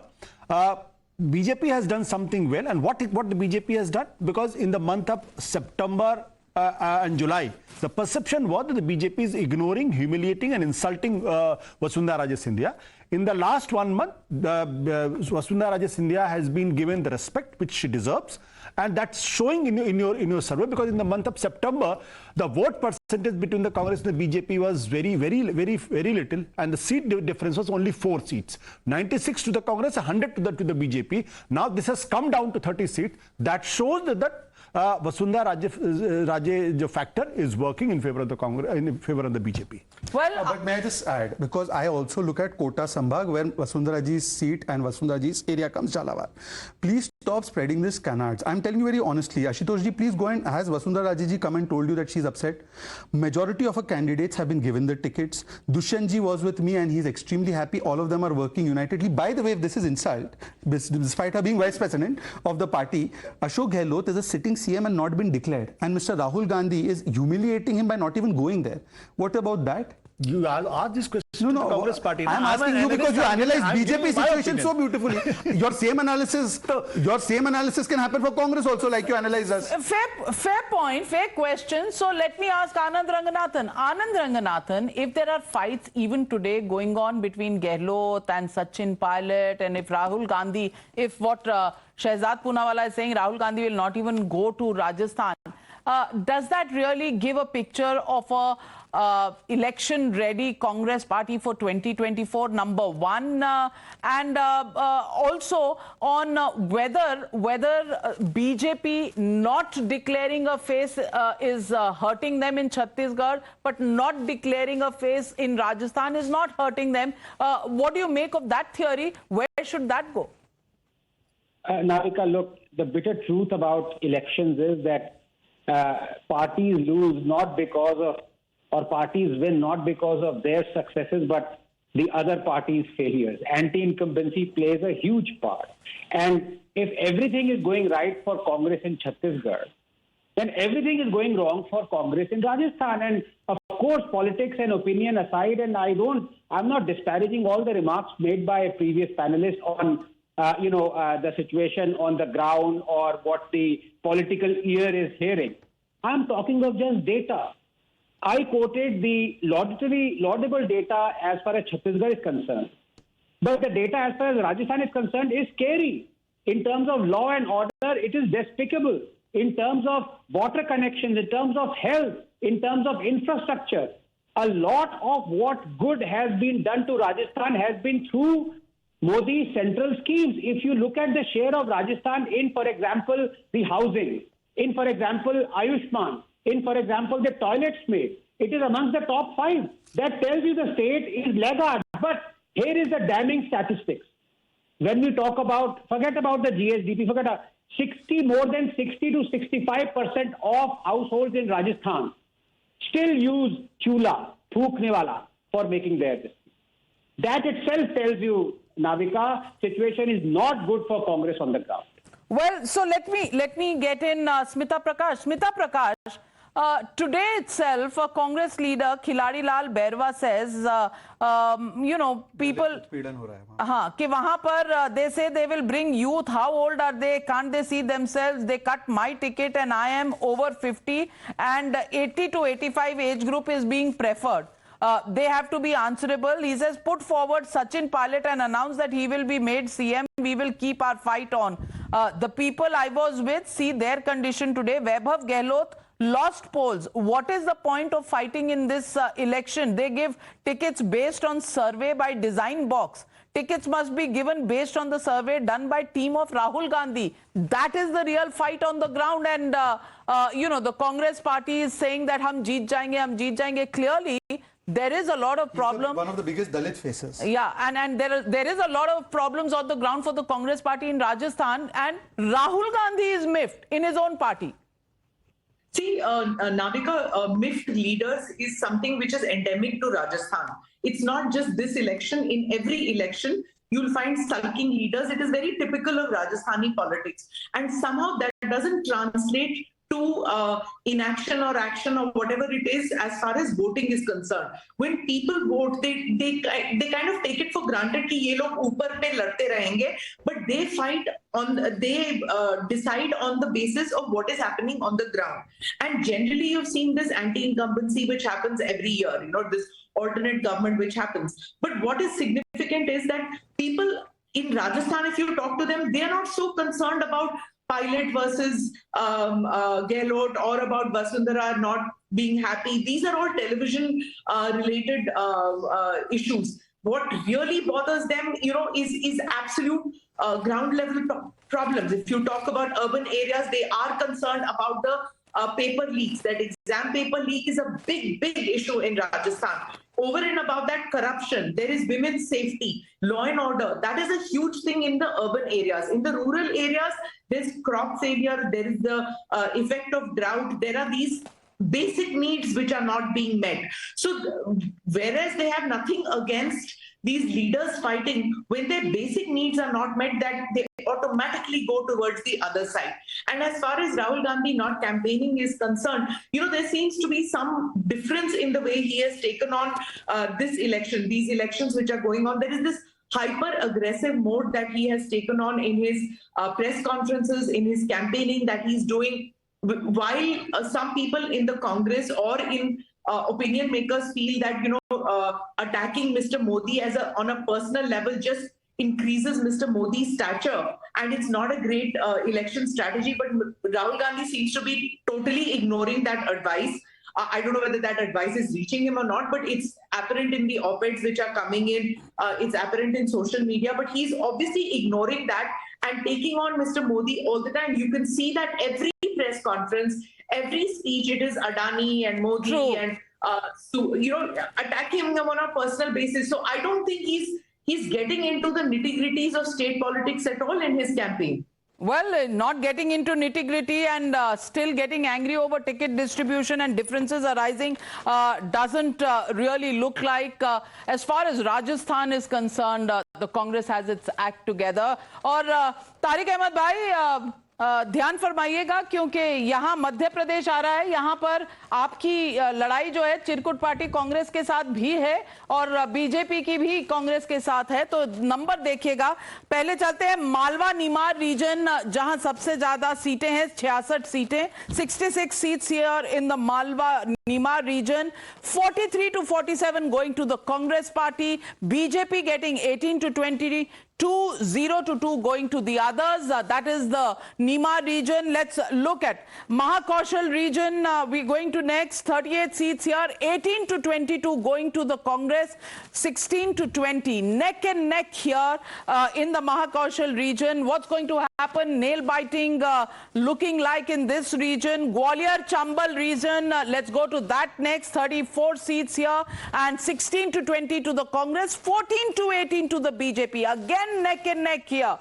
BJP has done something well. And what the BJP has done, because in the month of September and July, the perception was that the BJP is ignoring, humiliating and insulting Vasundhara Raje Scindia. In the last 1 month, Vasundhara Raje Scindia has been given the respect which she deserves, and that's showing in your survey, because in the month of September, the vote percentage between the Congress and the BJP was very little, and the seat difference was only 4 seats. 96 to the Congress, 100 to the BJP. Now this has come down to 30 seats. That shows that Vasundhara Raje factor is working in favor of the Congress, in favor of the BJP. Well, but may I just add, because I also look at Kota Sambhag, where Vasundhara Ji's seat and Vasundhara Ji's area comes, Jhalawar. Please stop spreading this canards. I'm telling you very honestly, Ashutosh ji, please go and, has Vasundhara Raje ji come and told you that she's upset? Majority of her candidates have been given the tickets. Dushyant ji was with me and he's extremely happy. All of them are working unitedly. By the way, if this is insult, despite her being vice president of the party, Ashok Gehlot is a sitting CM and not been declared. And Mr. Rahul Gandhi is humiliating him by not even going there. What about that? You ask this question to the Congress party. I'm asking you because you analyze BJP situation so beautifully. Your same analysis can happen for Congress also, like you analyze us. Fair point, fair question. So let me ask Anand Ranganathan. Anand Ranganathan, if there are fights even today going on between Gehlot and Sachin Pilot, and if Rahul Gandhi, if what Shehzad Poonawala is saying, Rahul Gandhi will not even go to Rajasthan, does that really give a picture of a election-ready Congress party for 2024, number one, and also on whether BJP not declaring a face is hurting them in Chhattisgarh, but not declaring a face in Rajasthan is not hurting them. What do you make of that theory? Where should that go? Navika, look, the bitter truth about elections is that parties lose not because of, or parties win not because of their successes, but the other party's failures. Anti-incumbency plays a huge part. And if everything is going right for Congress in Chhattisgarh, then everything is going wrong for Congress in Rajasthan. And of course, politics and opinion aside, and I'm not disparaging all the remarks made by a previous panelist on the situation on the ground or what the political ear is hearing. I'm talking of just data. I quoted the laudable data as far as Chhattisgarh is concerned. But the data as far as Rajasthan is concerned is scary. In terms of law and order, it is despicable. In terms of water connections, in terms of health, in terms of infrastructure, a lot of what good has been done to Rajasthan has been through Modi's central schemes. If you look at the share of Rajasthan in, for example, the housing, in, for example, Ayushman, in, for example, the toilets made, it is amongst the top 5. That tells you the state is laggard. But Here is the damning statistics. When we talk about, forget about the GSDP, more than 60 to 65% of households in Rajasthan still use chula, dhokhe wala, for making their decisions. That itself tells you, Navika, situation is not good for Congress on the ground. Well, so let me get in Smita Prakash. Smita Prakash, today itself, a Congress leader, Khilari Lal Berwa says, people, कि वहाँ पर they say they will bring youth. How old are they? Can't they see themselves? They cut my ticket and I am over 50 and 80 to 85 age group is being preferred. They have to be answerable. He says, put forward Sachin Pilot and announce that he will be made CM. We will keep our fight on. The people I was with see their condition today. Vaibhav Gehlot lost polls. What is the point of fighting in this election? They give tickets based on survey by design box. Tickets must be given based on the survey done by team of Rahul Gandhi. That is the real fight on the ground. And, the Congress party is saying that hum jeet jayenge. Clearly, there is a lot of problems. One of the biggest Dalit faces. Yeah, and there is a lot of problems on the ground for the Congress party in Rajasthan. And Rahul Gandhi is miffed in his own party. See, Navika, miffed leaders is something which is endemic to Rajasthan. It's not just this election. In every election, you'll find sulking leaders. It is very typical of Rajasthani politics. And somehow that doesn't translate to inaction or action or whatever it is as far as voting is concerned. When people vote, they kind of take it for granted कि ये लोग ऊपर पे लड़ते रहेंगे, but they decide on the basis of what is happening on the ground. And generally, you've seen this anti-incumbency which happens every year. This alternate government which happens. But what is significant is that people in Rajasthan, if you talk to them, they are not so concerned about Pilot versus Gehlot or about Vasundhara not being happy. These are all television related issues. What really bothers them, is absolute ground level problems. If you talk about urban areas, they are concerned about the paper leaks. That exam paper leak is a big issue in Rajasthan. Over and above that, corruption. There is women's safety, law and order. That is a huge thing in the urban areas. In the rural areas, there's crop failure. There is the effect of drought. There are these basic needs which are not being met. So whereas they have nothing against these leaders fighting, when their basic needs are not met, that they automatically go towards the other side. And as far as Rahul Gandhi not campaigning is concerned, there seems to be some difference in the way he has taken on this election, these elections which are going on. There is this hyper-aggressive mode that he has taken on in his press conferences, in his campaigning that he's doing, while some people in the Congress or in opinion makers feel that, attacking Mr. Modi on a personal level just increases Mr. Modi's stature, and it's not a great election strategy. But Rahul Gandhi seems to be totally ignoring that advice. I don't know whether that advice is reaching him or not, but it's apparent in the op-eds which are coming in. It's apparent in social media, but he's obviously ignoring that and taking on Mr. Modi all the time. You can see that every press conference, every speech, it is Adani and Modi. True. And attacking him on a personal basis. So I don't think he's getting into the nitty-gritties of state politics at all in his campaign. Well, not getting into nitty-gritty and still getting angry over ticket distribution and differences arising doesn't really look like, as far as Rajasthan is concerned, the Congress has its act together. और तारिक अहमद भाई ध्यान फरमाइएगा, क्योंकि यहाँ मध्य प्रदेश आ रहा है, यहाँ पर आपकी लड़ाई जो है चिरकुट पार्टी कांग्रेस के साथ भी है और बीजेपी की भी कांग्रेस के साथ है, तो नंबर देखिएगा। पहले चलते हैं मालवा निमार रीजन, जहां सबसे ज्यादा सीटें हैं, 66 सीटें, 66 seats here in the Malwa Nimar region, 43 to 47 going to the Congress party, BJP getting 18 to 20, 0 to 2 going to the others. That is the Nimar region. Let's look at Mahakaushal region. We're going to next, 38 seats here, 18 to 22 going to the Congress, 16 to 20. Neck and neck here in the Mahakaushal region. What's going to happen? happen. Nail biting looking like in this region. Gwalior Chambal region, let's go to that next. 34 seats here and 16 to 20 to the Congress, 14 to 18 to the BJP. Again neck and neck here.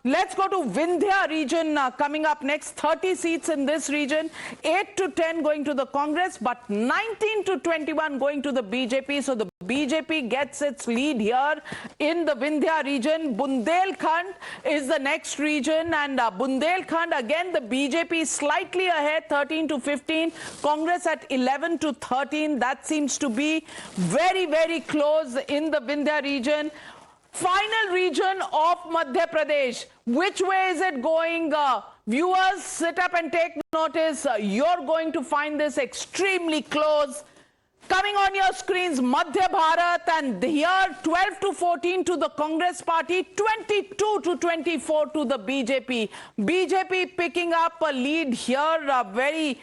Let's go to Vindhya region coming up next. 30 seats in this region, 8 to 10 going to the Congress, but 19 to 21 going to the BJP. So the BJP gets its lead here in the Vindhya region. Bundelkhand is the next region, and Bundelkhand again the BJP slightly ahead, 13 to 15. Congress at 11 to 13. That seems to be very, very close in the Vindhya region. Final region of Madhya Pradesh. Which way is it going? Viewers, sit up and take notice. You're going to find this extremely close. Coming on your screens, Madhya Bharat, and here 12 to 14 to the Congress party, 22 to 24 to the BJP. BJP picking up a lead here very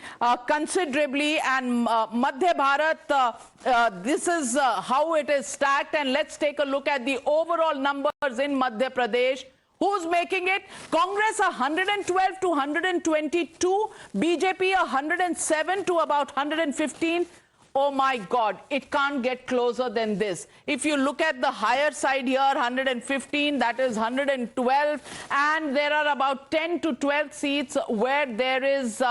considerably, and Madhya Bharat, this is how it is stacked. And let's take a look at the overall numbers in Madhya Pradesh. Who's making it? Congress 112 to 122, BJP 107 to about 115. Oh my God, it can't get closer than this. If you look at the higher side here, 115, that is 112, and there are about 10 to 12 seats where there is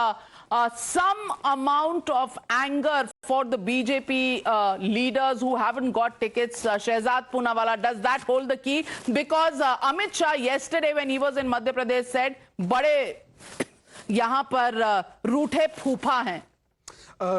some amount of anger for the BJP leaders who haven't got tickets. Shehzad Poonawala, does that hold the key? Because Amit Shah yesterday when he was in Madhya Pradesh said, "Bade yahan par रूठे फूफा हैं."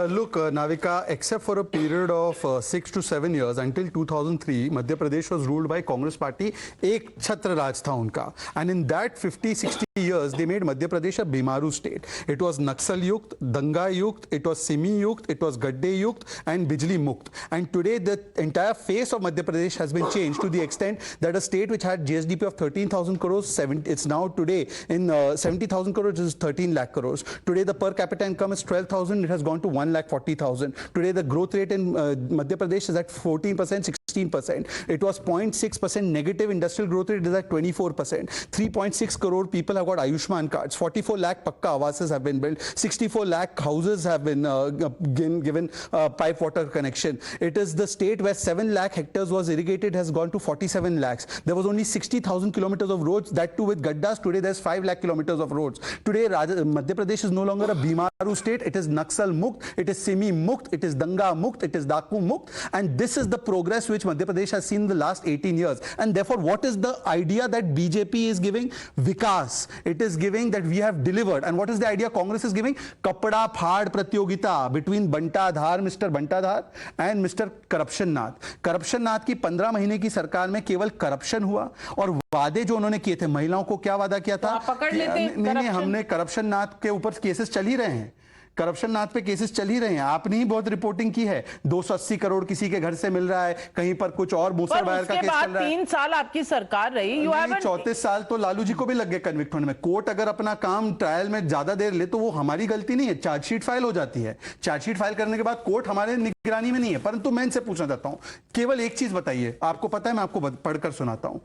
Look, Navika, except for a period of 6 to 7 years until 2003, Madhya Pradesh was ruled by Congress party. एक छत्र राज था उनका. And in that 50-60 years, they made Madhya Pradesh a Bimaru state. It was Naxal Yukt, Danga Yukt, it was Simi Yukt, it was Gadde Yukt, and Bijli Mukt. And today, the entire face of Madhya Pradesh has been changed to the extent that a state which had GSDP of 13,000 crores, it's now today in 70,000 crores, is 13 lakh crores. Today, the per capita income is 12,000, it has gone to 1,40,000. Today, the growth rate in Madhya Pradesh is at 14%, 16%. It was 0.6% negative industrial growth rate, it is at 24%. 3.6 crore people have got Ayushman cards. 44 lakh Pakka Avasas have been built. 64 lakh houses have been given pipe water connection. It is the state where 7 lakh hectares was irrigated, has gone to 47 lakhs. There was only 60,000 kilometers of roads, that too with gaddas. Today, there's 5 lakh kilometers of roads. Today, Madhya Pradesh is no longer a Bimaru state. It is Naxal Mukt, it is Simi Mukt, it is Danga Mukt, it is Daku Mukt. And this is the progress which Madhya Pradesh has seen in the last 18 years. And therefore, what is the idea that BJP is giving? Vikas. It is giving that we have delivered. And what is the idea Congress is giving? Kapda Phad Pratyogita between Bantadhar, Mr. Bantadhar, and Mr. Corruption Nath. Corruption Nath की 15 महीने की सरकार में केवल corruption हुआ, और वादे जो उन्होंने किए थे, महिलाओं को क्या वादा किया था? पकड़ लेते। नहीं, हमने करप्शन नाथ के ऊपर केसेस चल ही रहे हैं. करप्शन नाथ पे केसेस चल ही रहे हैं. आपने ही बहुत रिपोर्टिंग की है. 280 करोड़ किसी के घर से मिल रहा है, कहीं पर कुछ और मूसर वायर का केस चल रहा है. 3 साल आपकी सरकार रही. 34 साल तो लालू जी को भी लग गए कन्विक्ट होने में. कोर्ट अगर अपना काम ट्रायल में ज्यादा देर ले तो वो हमारी गलती नहीं है. चार्जशीट फाइल हो जाती है. चार्जशीट फाइल करने के बाद कोर्ट हमारे निगरानी में नहीं है. परंतु मैं इनसे पूछना चाहता हूं, केवल एक चीज बताइए. आपको पता है, मैं आपको पढ़कर सुनाता हूं.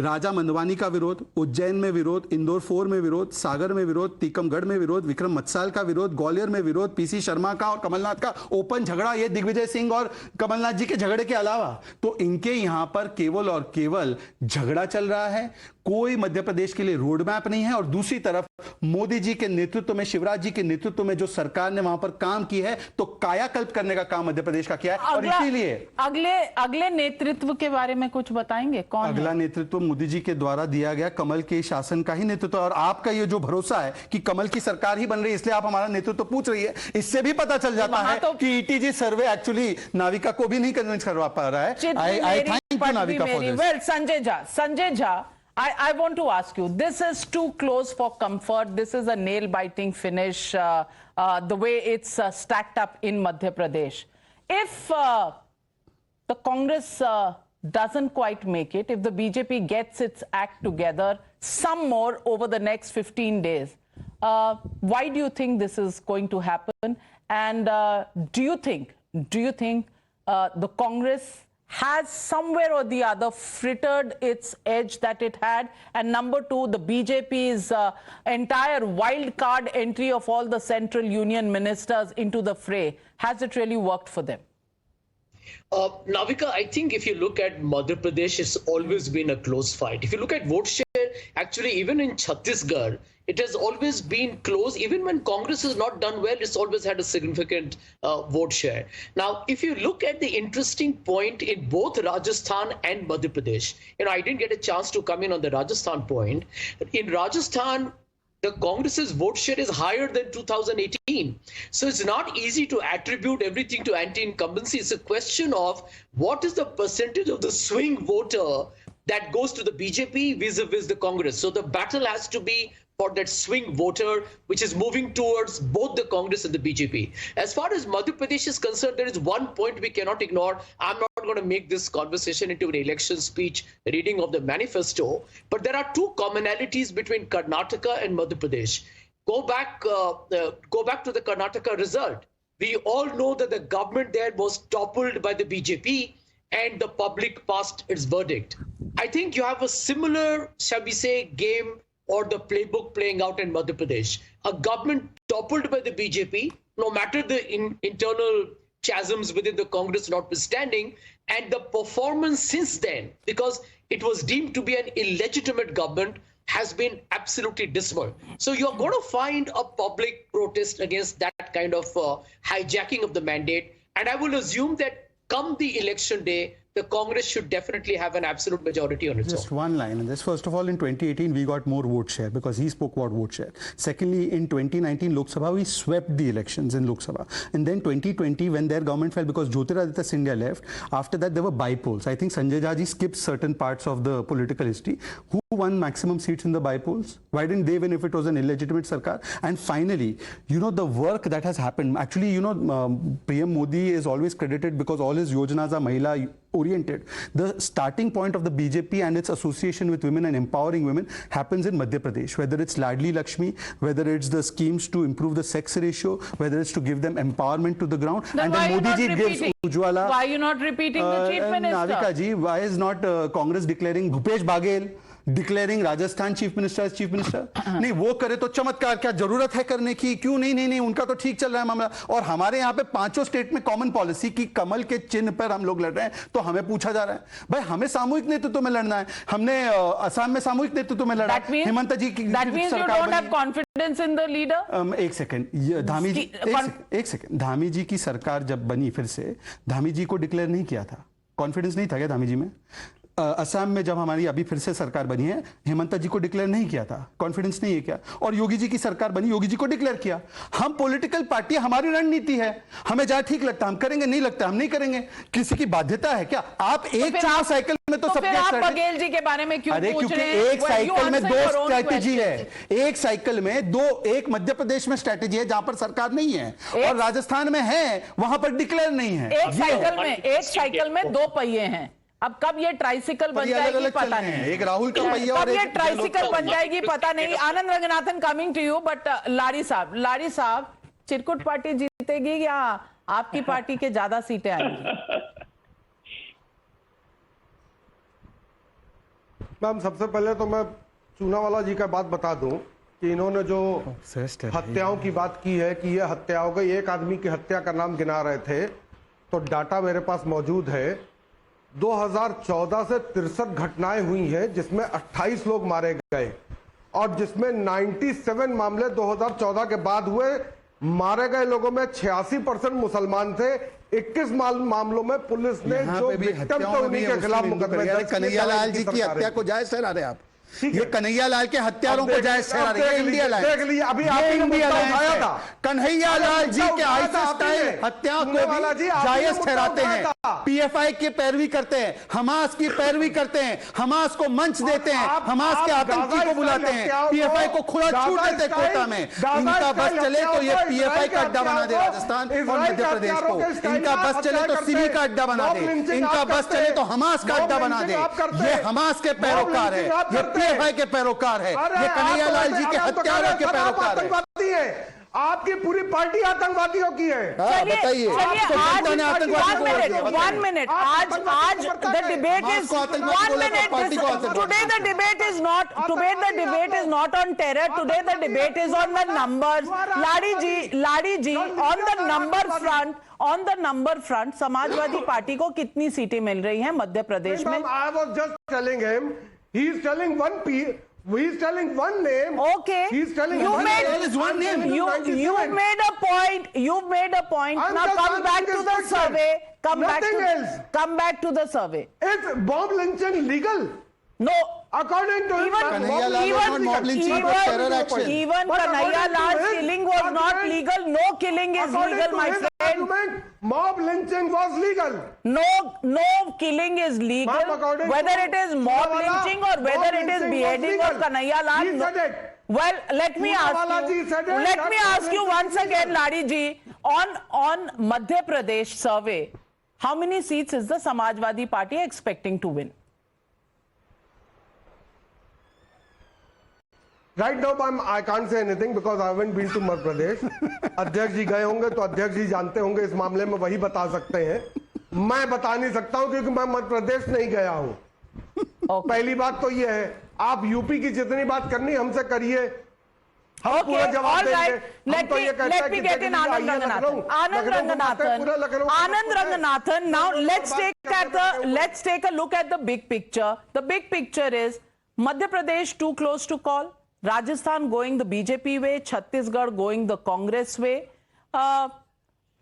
राजा मंदवानी का विरोध, उज्जैन में विरोध, इंदौर 4 में विरोध, सागर में विरोध, टीकमगढ़ में विरोध, विक्रम मत्साल का विरोध, ग्वालियर में विरोध, पीसी शर्मा का और कमलनाथ का ओपन झगड़ा, ये दिग्विजय सिंह और कमलनाथ जी के झगड़े के अलावा तो इनके यहां पर केवल और केवल झगड़ा चल रहा है. कोई मध्य प्रदेश के लिए रोड मैप नहीं है. और दूसरी तरफ मोदी जी के नेतृत्व में, शिवराज जी के नेतृत्व में जो सरकार ने वहां पर काम की है, तो कायाकल्प करने का काम मध्य प्रदेश का किया है. और इसीलिए अगले नेतृत्व के बारे में कुछ बताएंगे. कौन अगला नेतृत्व? मोदी जी के द्वारा दिया गया कमल के शासन का ही नेतृत्व. और आपका ये जो भरोसा है कि कमल की सरकार ही बन रही है, इसलिए आप हमारा नेतृत्व पूछ रही है, इससे भी पता चल जाता है कि ईटीजी सर्वे एक्चुअली नाविका को भी नहीं कन्विंस करवा पा रहा है. आई thank you Navika for this. Well, Sanjay Jha, I want to ask you, this is too close for comfort. This is a nail-biting finish, the way it's stacked up in Madhya Pradesh. If the Congress doesn't quite make it, if the BJP gets its act together some more over the next 15 days, why do you think this is going to happen? And do you think the Congress has somewhere or the other frittered its edge that it had? And number two, the BJP's entire wild card entry of all the central union ministers into the fray, has it really worked for them? Navika, I think if you look at Madhya Pradesh, it's always been a close fight. If you look at vote share, actually, even in Chhattisgarh, it has always been close. Even when Congress has not done well, it's always had a significant vote share. Now, if you look at the interesting point in both Rajasthan and Madhya Pradesh, I didn't get a chance to come in on the Rajasthan point. In Rajasthan, the Congress's vote share is higher than 2018. So it's not easy to attribute everything to anti-incumbency. It's a question of what is the percentage of the swing voter that goes to the BJP vis-a-vis the Congress. So the battle has to be for that swing voter, which is moving towards both the Congress and the BJP. As far as Madhya Pradesh is concerned, there is one point we cannot ignore. I'm not going to make this conversation into an election speech reading of the manifesto, but there are two commonalities between Karnataka and Madhya Pradesh. Go back to the Karnataka result. We all know that the government there was toppled by the BJP and the public passed its verdict. I think you have a similar, shall we say, game or the playbook playing out in Madhya Pradesh. A government toppled by the BJP, no matter the internal chasms within the Congress notwithstanding, and the performance since then, because it was deemed to be an illegitimate government, has been absolutely dismal. So you're going to find a public protest against that kind of hijacking of the mandate. And I will assume that come the election day, the Congress should definitely have an absolute majority on its own. Just one line on this. First of all, in 2018, we got more vote share because he spoke about vote share. Secondly, in 2019 Lok Sabha, we swept the elections in Lok Sabha. And then 2020, when their government fell because Jyotiraditya Scindia left, after that there were bypolls. I think Sanjay Jha ji skipped certain parts of the political history. Who won maximum seats in the bypolls? Why didn't they win if it was an illegitimate sarkar? And finally, the work that has happened. Actually, PM Modi is always credited because all his yojanas are Mahila oriented. The starting point of the BJP and its association with women and empowering women happens in Madhya Pradesh, whether it's Ladli Lakshmi, whether it's the schemes to improve the sex ratio, whether it's to give them empowerment to the ground. Then and then Modi ji gives Ujwala. Why are you not repeating the chief minister? Navika ji, why is not Congress declaring Bhupesh Baghel declaring Rajasthan chief minister as chief minister? नहीं, वो करे तो चमत्कार, क्या जरूरत है करने की? क्यों नहीं, उनका तो ठीक चल रहा है मामला। और हमारे यहाँ पे पांचों स्टेट में कॉमन पॉलिसी की कमल के चिन्ह पर हम लोग लड़ रहे हैं, तो हमें पूछा जा रहा है भाई हमें सामूहिक नेतृत्व में लड़ना है। हमने असम में सामूहिक नेतृत्व में लड़ा, हेमंत जी की सरकार। एक सेकंड, धामी जी की सरकार जब बनी, फिर से धामी जी को डिक्लेयर नहीं किया था? कॉन्फिडेंस नहीं था क्या धामी जी में? असम में जब हमारी अभी फिर से सरकार बनी है, हेमंत जी को डिक्लेयर नहीं किया था? कॉन्फिडेंस नहीं है क्या? और योगी जी की सरकार बनी, योगी जी को डिक्लेयर किया। हम पॉलिटिकल पार्टी, हमारी रणनीति है, हमें जहां ठीक लगता है हम करेंगे, नहीं लगता हम नहीं करेंगे। किसी की बाध्यता है क्या? आप एक चुनाव साइकिल में तो सबके आप बघेल जी के बारे में क्यों पूछ रहे हैं? एक साइकिल में दो स्ट्रैटेजी है, एक साइकिल में दो, एक मध्य प्रदेश में स्ट्रैटेजी है जहां पर सरकार नहीं है और राजस्थान में है, वहां पर डिक्लेयर नहीं है। एक साइकिल में दो पहिए हैं। अब कब ये ट्राइसिकल बन जाएगी पता नहीं, एक राहुल का पहिया और ये ट्राइसिकल बन जाएगी पता नहीं। Anand Ranganathan coming to you, but Lari sahab, चिरकुट पार्टी जीतेगी या आपकी पार्टी के ज्यादा सीटें आएंगी? मैम, सबसे पहले तो मैं पूनावाला जी का बात बता दूं कि इन्होंने जो हत्याओं की बात की है कि ये हत्या हो गई, एक आदमी की हत्या का नाम गिना रहे थे, तो डाटा मेरे पास मौजूद है। 2014 से 63 घटनाएं हुई हैं जिसमें 28 लोग मारे गए और जिसमें 97 मामले 2014 के बाद हुए। मारे गए लोगों में 86% मुसलमान थे। 21 मामलों में पुलिस ने जो विक्टिम थे उन्हीं के खिलाफ मुकदमे दर्ज किए। कन्हैया लाल जी की हत्या को जायज ठहरा रहे आप? ये कन्हैया लाल के हत्यारों को जायज ठहरा रहे हैं? इंडिया लाइन, अभी इंडिया उठाया था, कन्हैया लाल जी के आइसस्टाइल हत्या को भी जायज ठहराते हैं। पीएफआई की पैरवी करते हैं, हमास की पैरवी करते हैं, हमास को मंच देते हैं, हमास के आतंकी को बुलाते हैं, पीएफआई को खुला छूट देते हैं कोटा में। इनका बस चले तो ये पीएफआई का अड्डा बना दे राजस्थान और मध्य प्रदेश को, इनका बस चले तो सिमी का अड्डा बना दे, इनका बस चले तो हमास का अड्डा बना दे। ये हमास के पैरोकार है, ये पीएफआई के पैरोकार है, ये कन्हैया लाल जी के हत्यारों के पैरोकार है। आपकी पूरी पार्टी आतंकवादियों की है। बताइए, one minute. आज the debate is 1 minute. Today the debate is not on terror. Today the debate is on the numbers. Ladi ji, on the number front, Samajwadi party को कितनी सीटें मिल रही हैं मध्य प्रदेश में? I was just telling him, he is telling one name. Okay. He's telling you made one name. You made a point. You've made a point. Now come back to the survey. Come back to the survey. Is bomb lynching legal? No. According to even Kanhaiya Lal's killing was not legal. No killing is legal, my friend. Argument, mob lynching was legal. No killing is legal. Whether it is mob lynching or whether it is beheading of Kanhaiya Lal. He said it. Well, let me ask you once again, Ladi ji, on Madhya Pradesh survey, how many seats is the Samajwadi Party expecting to win? Right now, I can't say anything because I haven't been to Madhya Pradesh. अध्यक्ष जी गए होंगे तो अध्यक्ष जी जानते होंगे, इस मामले में वही बता सकते हैं। मैं बता नहीं सकता हूं क्योंकि मैं मध्य प्रदेश नहीं गया हूं। पहली बात तो ये है, आप यूपी की जितनी बात करनी हमसे करिए, हम पूरा जवाब देंगे। Let me get in Anand Ranganathan. Now let's take a look at the big picture. The big picture is Madhya Pradesh too close to call. Rajasthan going the BJP way, Chhattisgarh going the Congress way.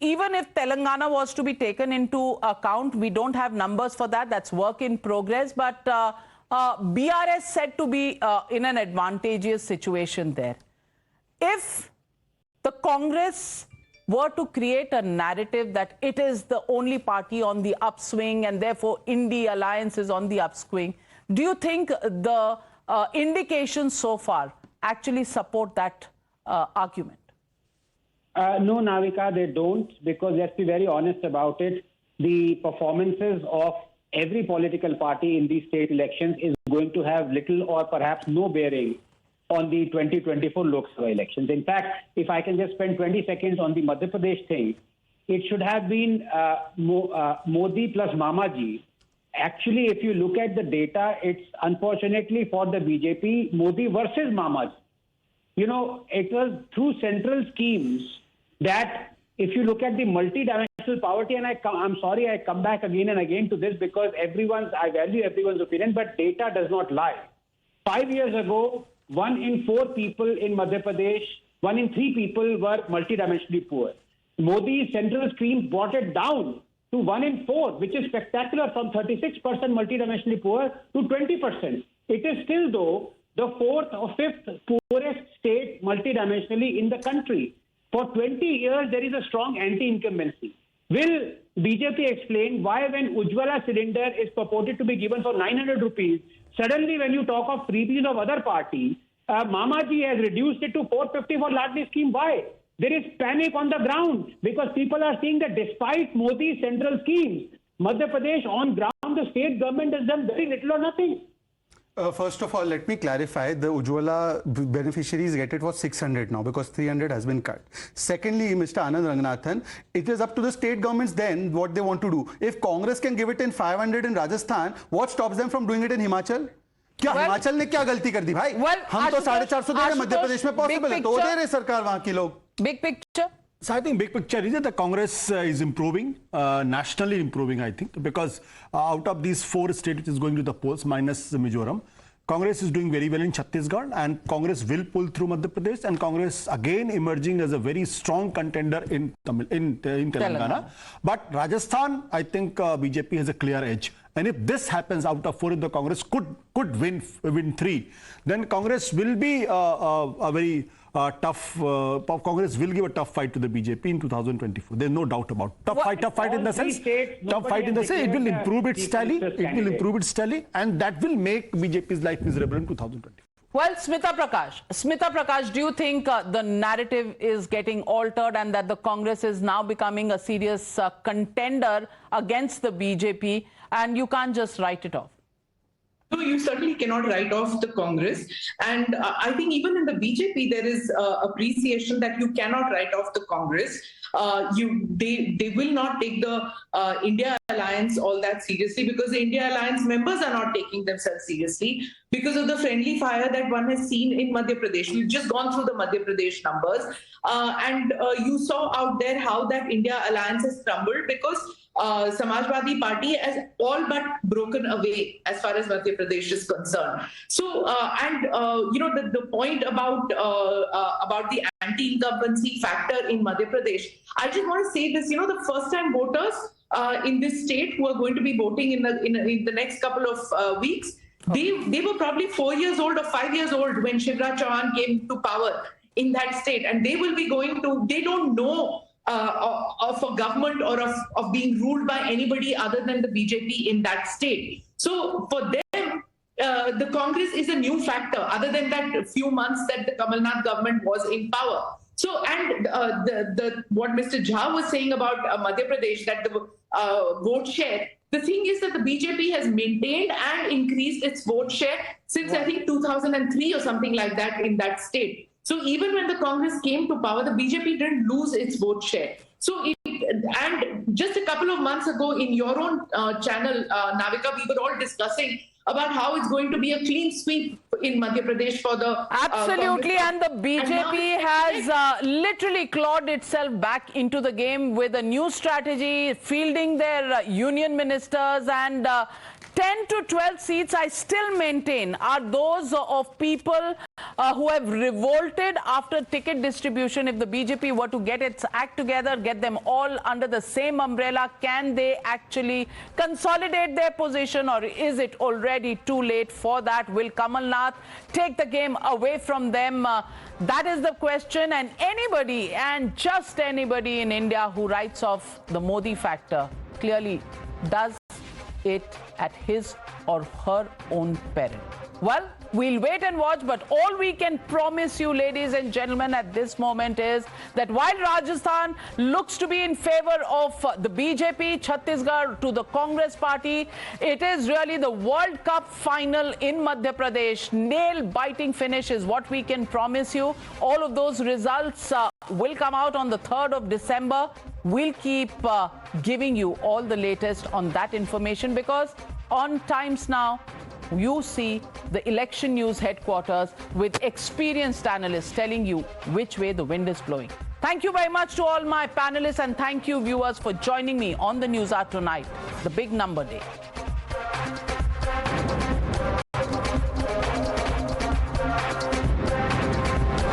Even if Telangana was to be taken into account, we don't have numbers for that. That's work in progress. But BRS said to be in an advantageous situation there. If the Congress were to create a narrative that it is the only party on the upswing and therefore Indie Alliance is on the upswing, do you think the indications so far actually support that argument? No, Navika, they don't, because let's be very honest about it. The performances of every political party in these state elections is going to have little or perhaps no bearing on the 2024 Lok Sabha elections. In fact, if I can just spend 20 seconds on the Madhya Pradesh thing, it should have been Modi plus Mamaji. Actually, if you look at the data, it's unfortunately for the BJP, Modi versus Mamaji. You know, it was through central schemes that if you look at the multidimensional poverty, and I'm sorry I come back again and again to this because I value everyone's opinion, but data does not lie. 5 years ago, 1 in 4 people in Madhya Pradesh, 1 in 3 people were multidimensionally poor. Modi's central schemes brought it down to 1 in 4, which is spectacular, from 36% multidimensionally poor to 20%. It is still, though, the 4th or 5th poorest state multidimensionally in the country. For 20 years, there is a strong anti-incumbency. Will BJP explain why when Ujjwala cylinder is purported to be given for 900 rupees, suddenly when you talk of freebies of other party, Mamaji has reduced it to 450 for Ladli scheme? Why? There is panic on the ground because people are seeing that despite Modi's central schemes, Madhya Pradesh on ground, the state government has done very little or nothing. First of all, let me clarify, the Ujjwala beneficiaries get it for 600 now because 300 has been cut. Secondly, Mr. Anand Ranganathan, it is up to the state governments then what they want to do. If Congress can give it in 500 in Rajasthan, what stops them from doing it in Himachal? क्या हिमाचल ने क्या गलती कर दी भाई? हम तो 450 दे रहे मध्य प्रदेश में पॉसिबल है तो दे रहे सरकार वहां की लोग. Big picture. So I think big picture is that the Congress is improving, nationally improving, I think, because out of these 4 states which is going to the polls minus Mizoram, Congress is doing very well in Chhattisgarh and Congress will pull through Madhya Pradesh, and Congress again emerging as a very strong contender in Telangana. But Rajasthan, I think BJP has a clear edge. And if this happens, out of 4 the Congress could win 3, then Congress will be a very tough. Congress will give a tough fight to the BJP in 2024. There's no doubt about it. Tough fight in the sense. Tough fight in the sense. It will improve its tally. It will improve its tally, and that will make BJP's life miserable in 2024. Well, Smita Prakash, do you think the narrative is getting altered and that the Congress is now becoming a serious contender against the BJP and you can't just write it off? So you certainly cannot write off the Congress. And I think even in the BJP, there is appreciation that you cannot write off the Congress. They will not take the India Alliance all that seriously, because the India Alliance members are not taking themselves seriously because of the friendly fire that one has seen in Madhya Pradesh. We've just gone through the Madhya Pradesh numbers, and you saw out there how that India Alliance has crumbled because Samajwadi Party has all but broken away as far as Madhya Pradesh is concerned. So, the point about the anti-incumbency factor in Madhya Pradesh, I just want to say this, the first-time voters in this state who are going to be voting in the next couple of weeks, they were probably 4 years old or 5 years old when Shivraj Chauhan came to power in that state, and they will be they don't know of a government or of being ruled by anybody other than the BJP in that state. So for them, the Congress is a new factor, other than that few months that the Kamal Nath government was in power. So, and what Mr. Jha was saying about Madhya Pradesh, that the vote share, the thing is that the BJP has maintained and increased its vote share since I think 2003 or something like that in that state. So even when the Congress came to power, the BJP didn't lose its vote share. So, and just a couple of months ago in your own channel, Navika, we were all discussing about how it's going to be a clean sweep in Madhya Pradesh for the absolutely, and the BJP has literally clawed itself back into the game with a new strategy, fielding their union ministers, and 10 to 12 seats, I still maintain, are those of people who have revolted after ticket distribution. If the BJP were to get its act together, get them all under the same umbrella, can they actually consolidate their position, or is it already too late for that? Will Kamal Nath take the game away from them? That is the question, and anybody, and just anybody in India who writes off the Modi factor clearly does it at his or her own peril. Well, we'll wait and watch, but all we can promise you, ladies and gentlemen, at this moment is that while Rajasthan looks to be in favor of the BJP, Chhattisgarh to the Congress party, it is really the World Cup final in Madhya Pradesh. Nail-biting finish is what we can promise you. All of those results will come out on the 3rd of December. We'll keep giving you all the latest on that information, because on Times Now, you see the election news headquarters with experienced analysts telling you which way the wind is blowing. Thank you very much to all my panelists, and thank you, viewers, for joining me on the NewsHour tonight, the big number day.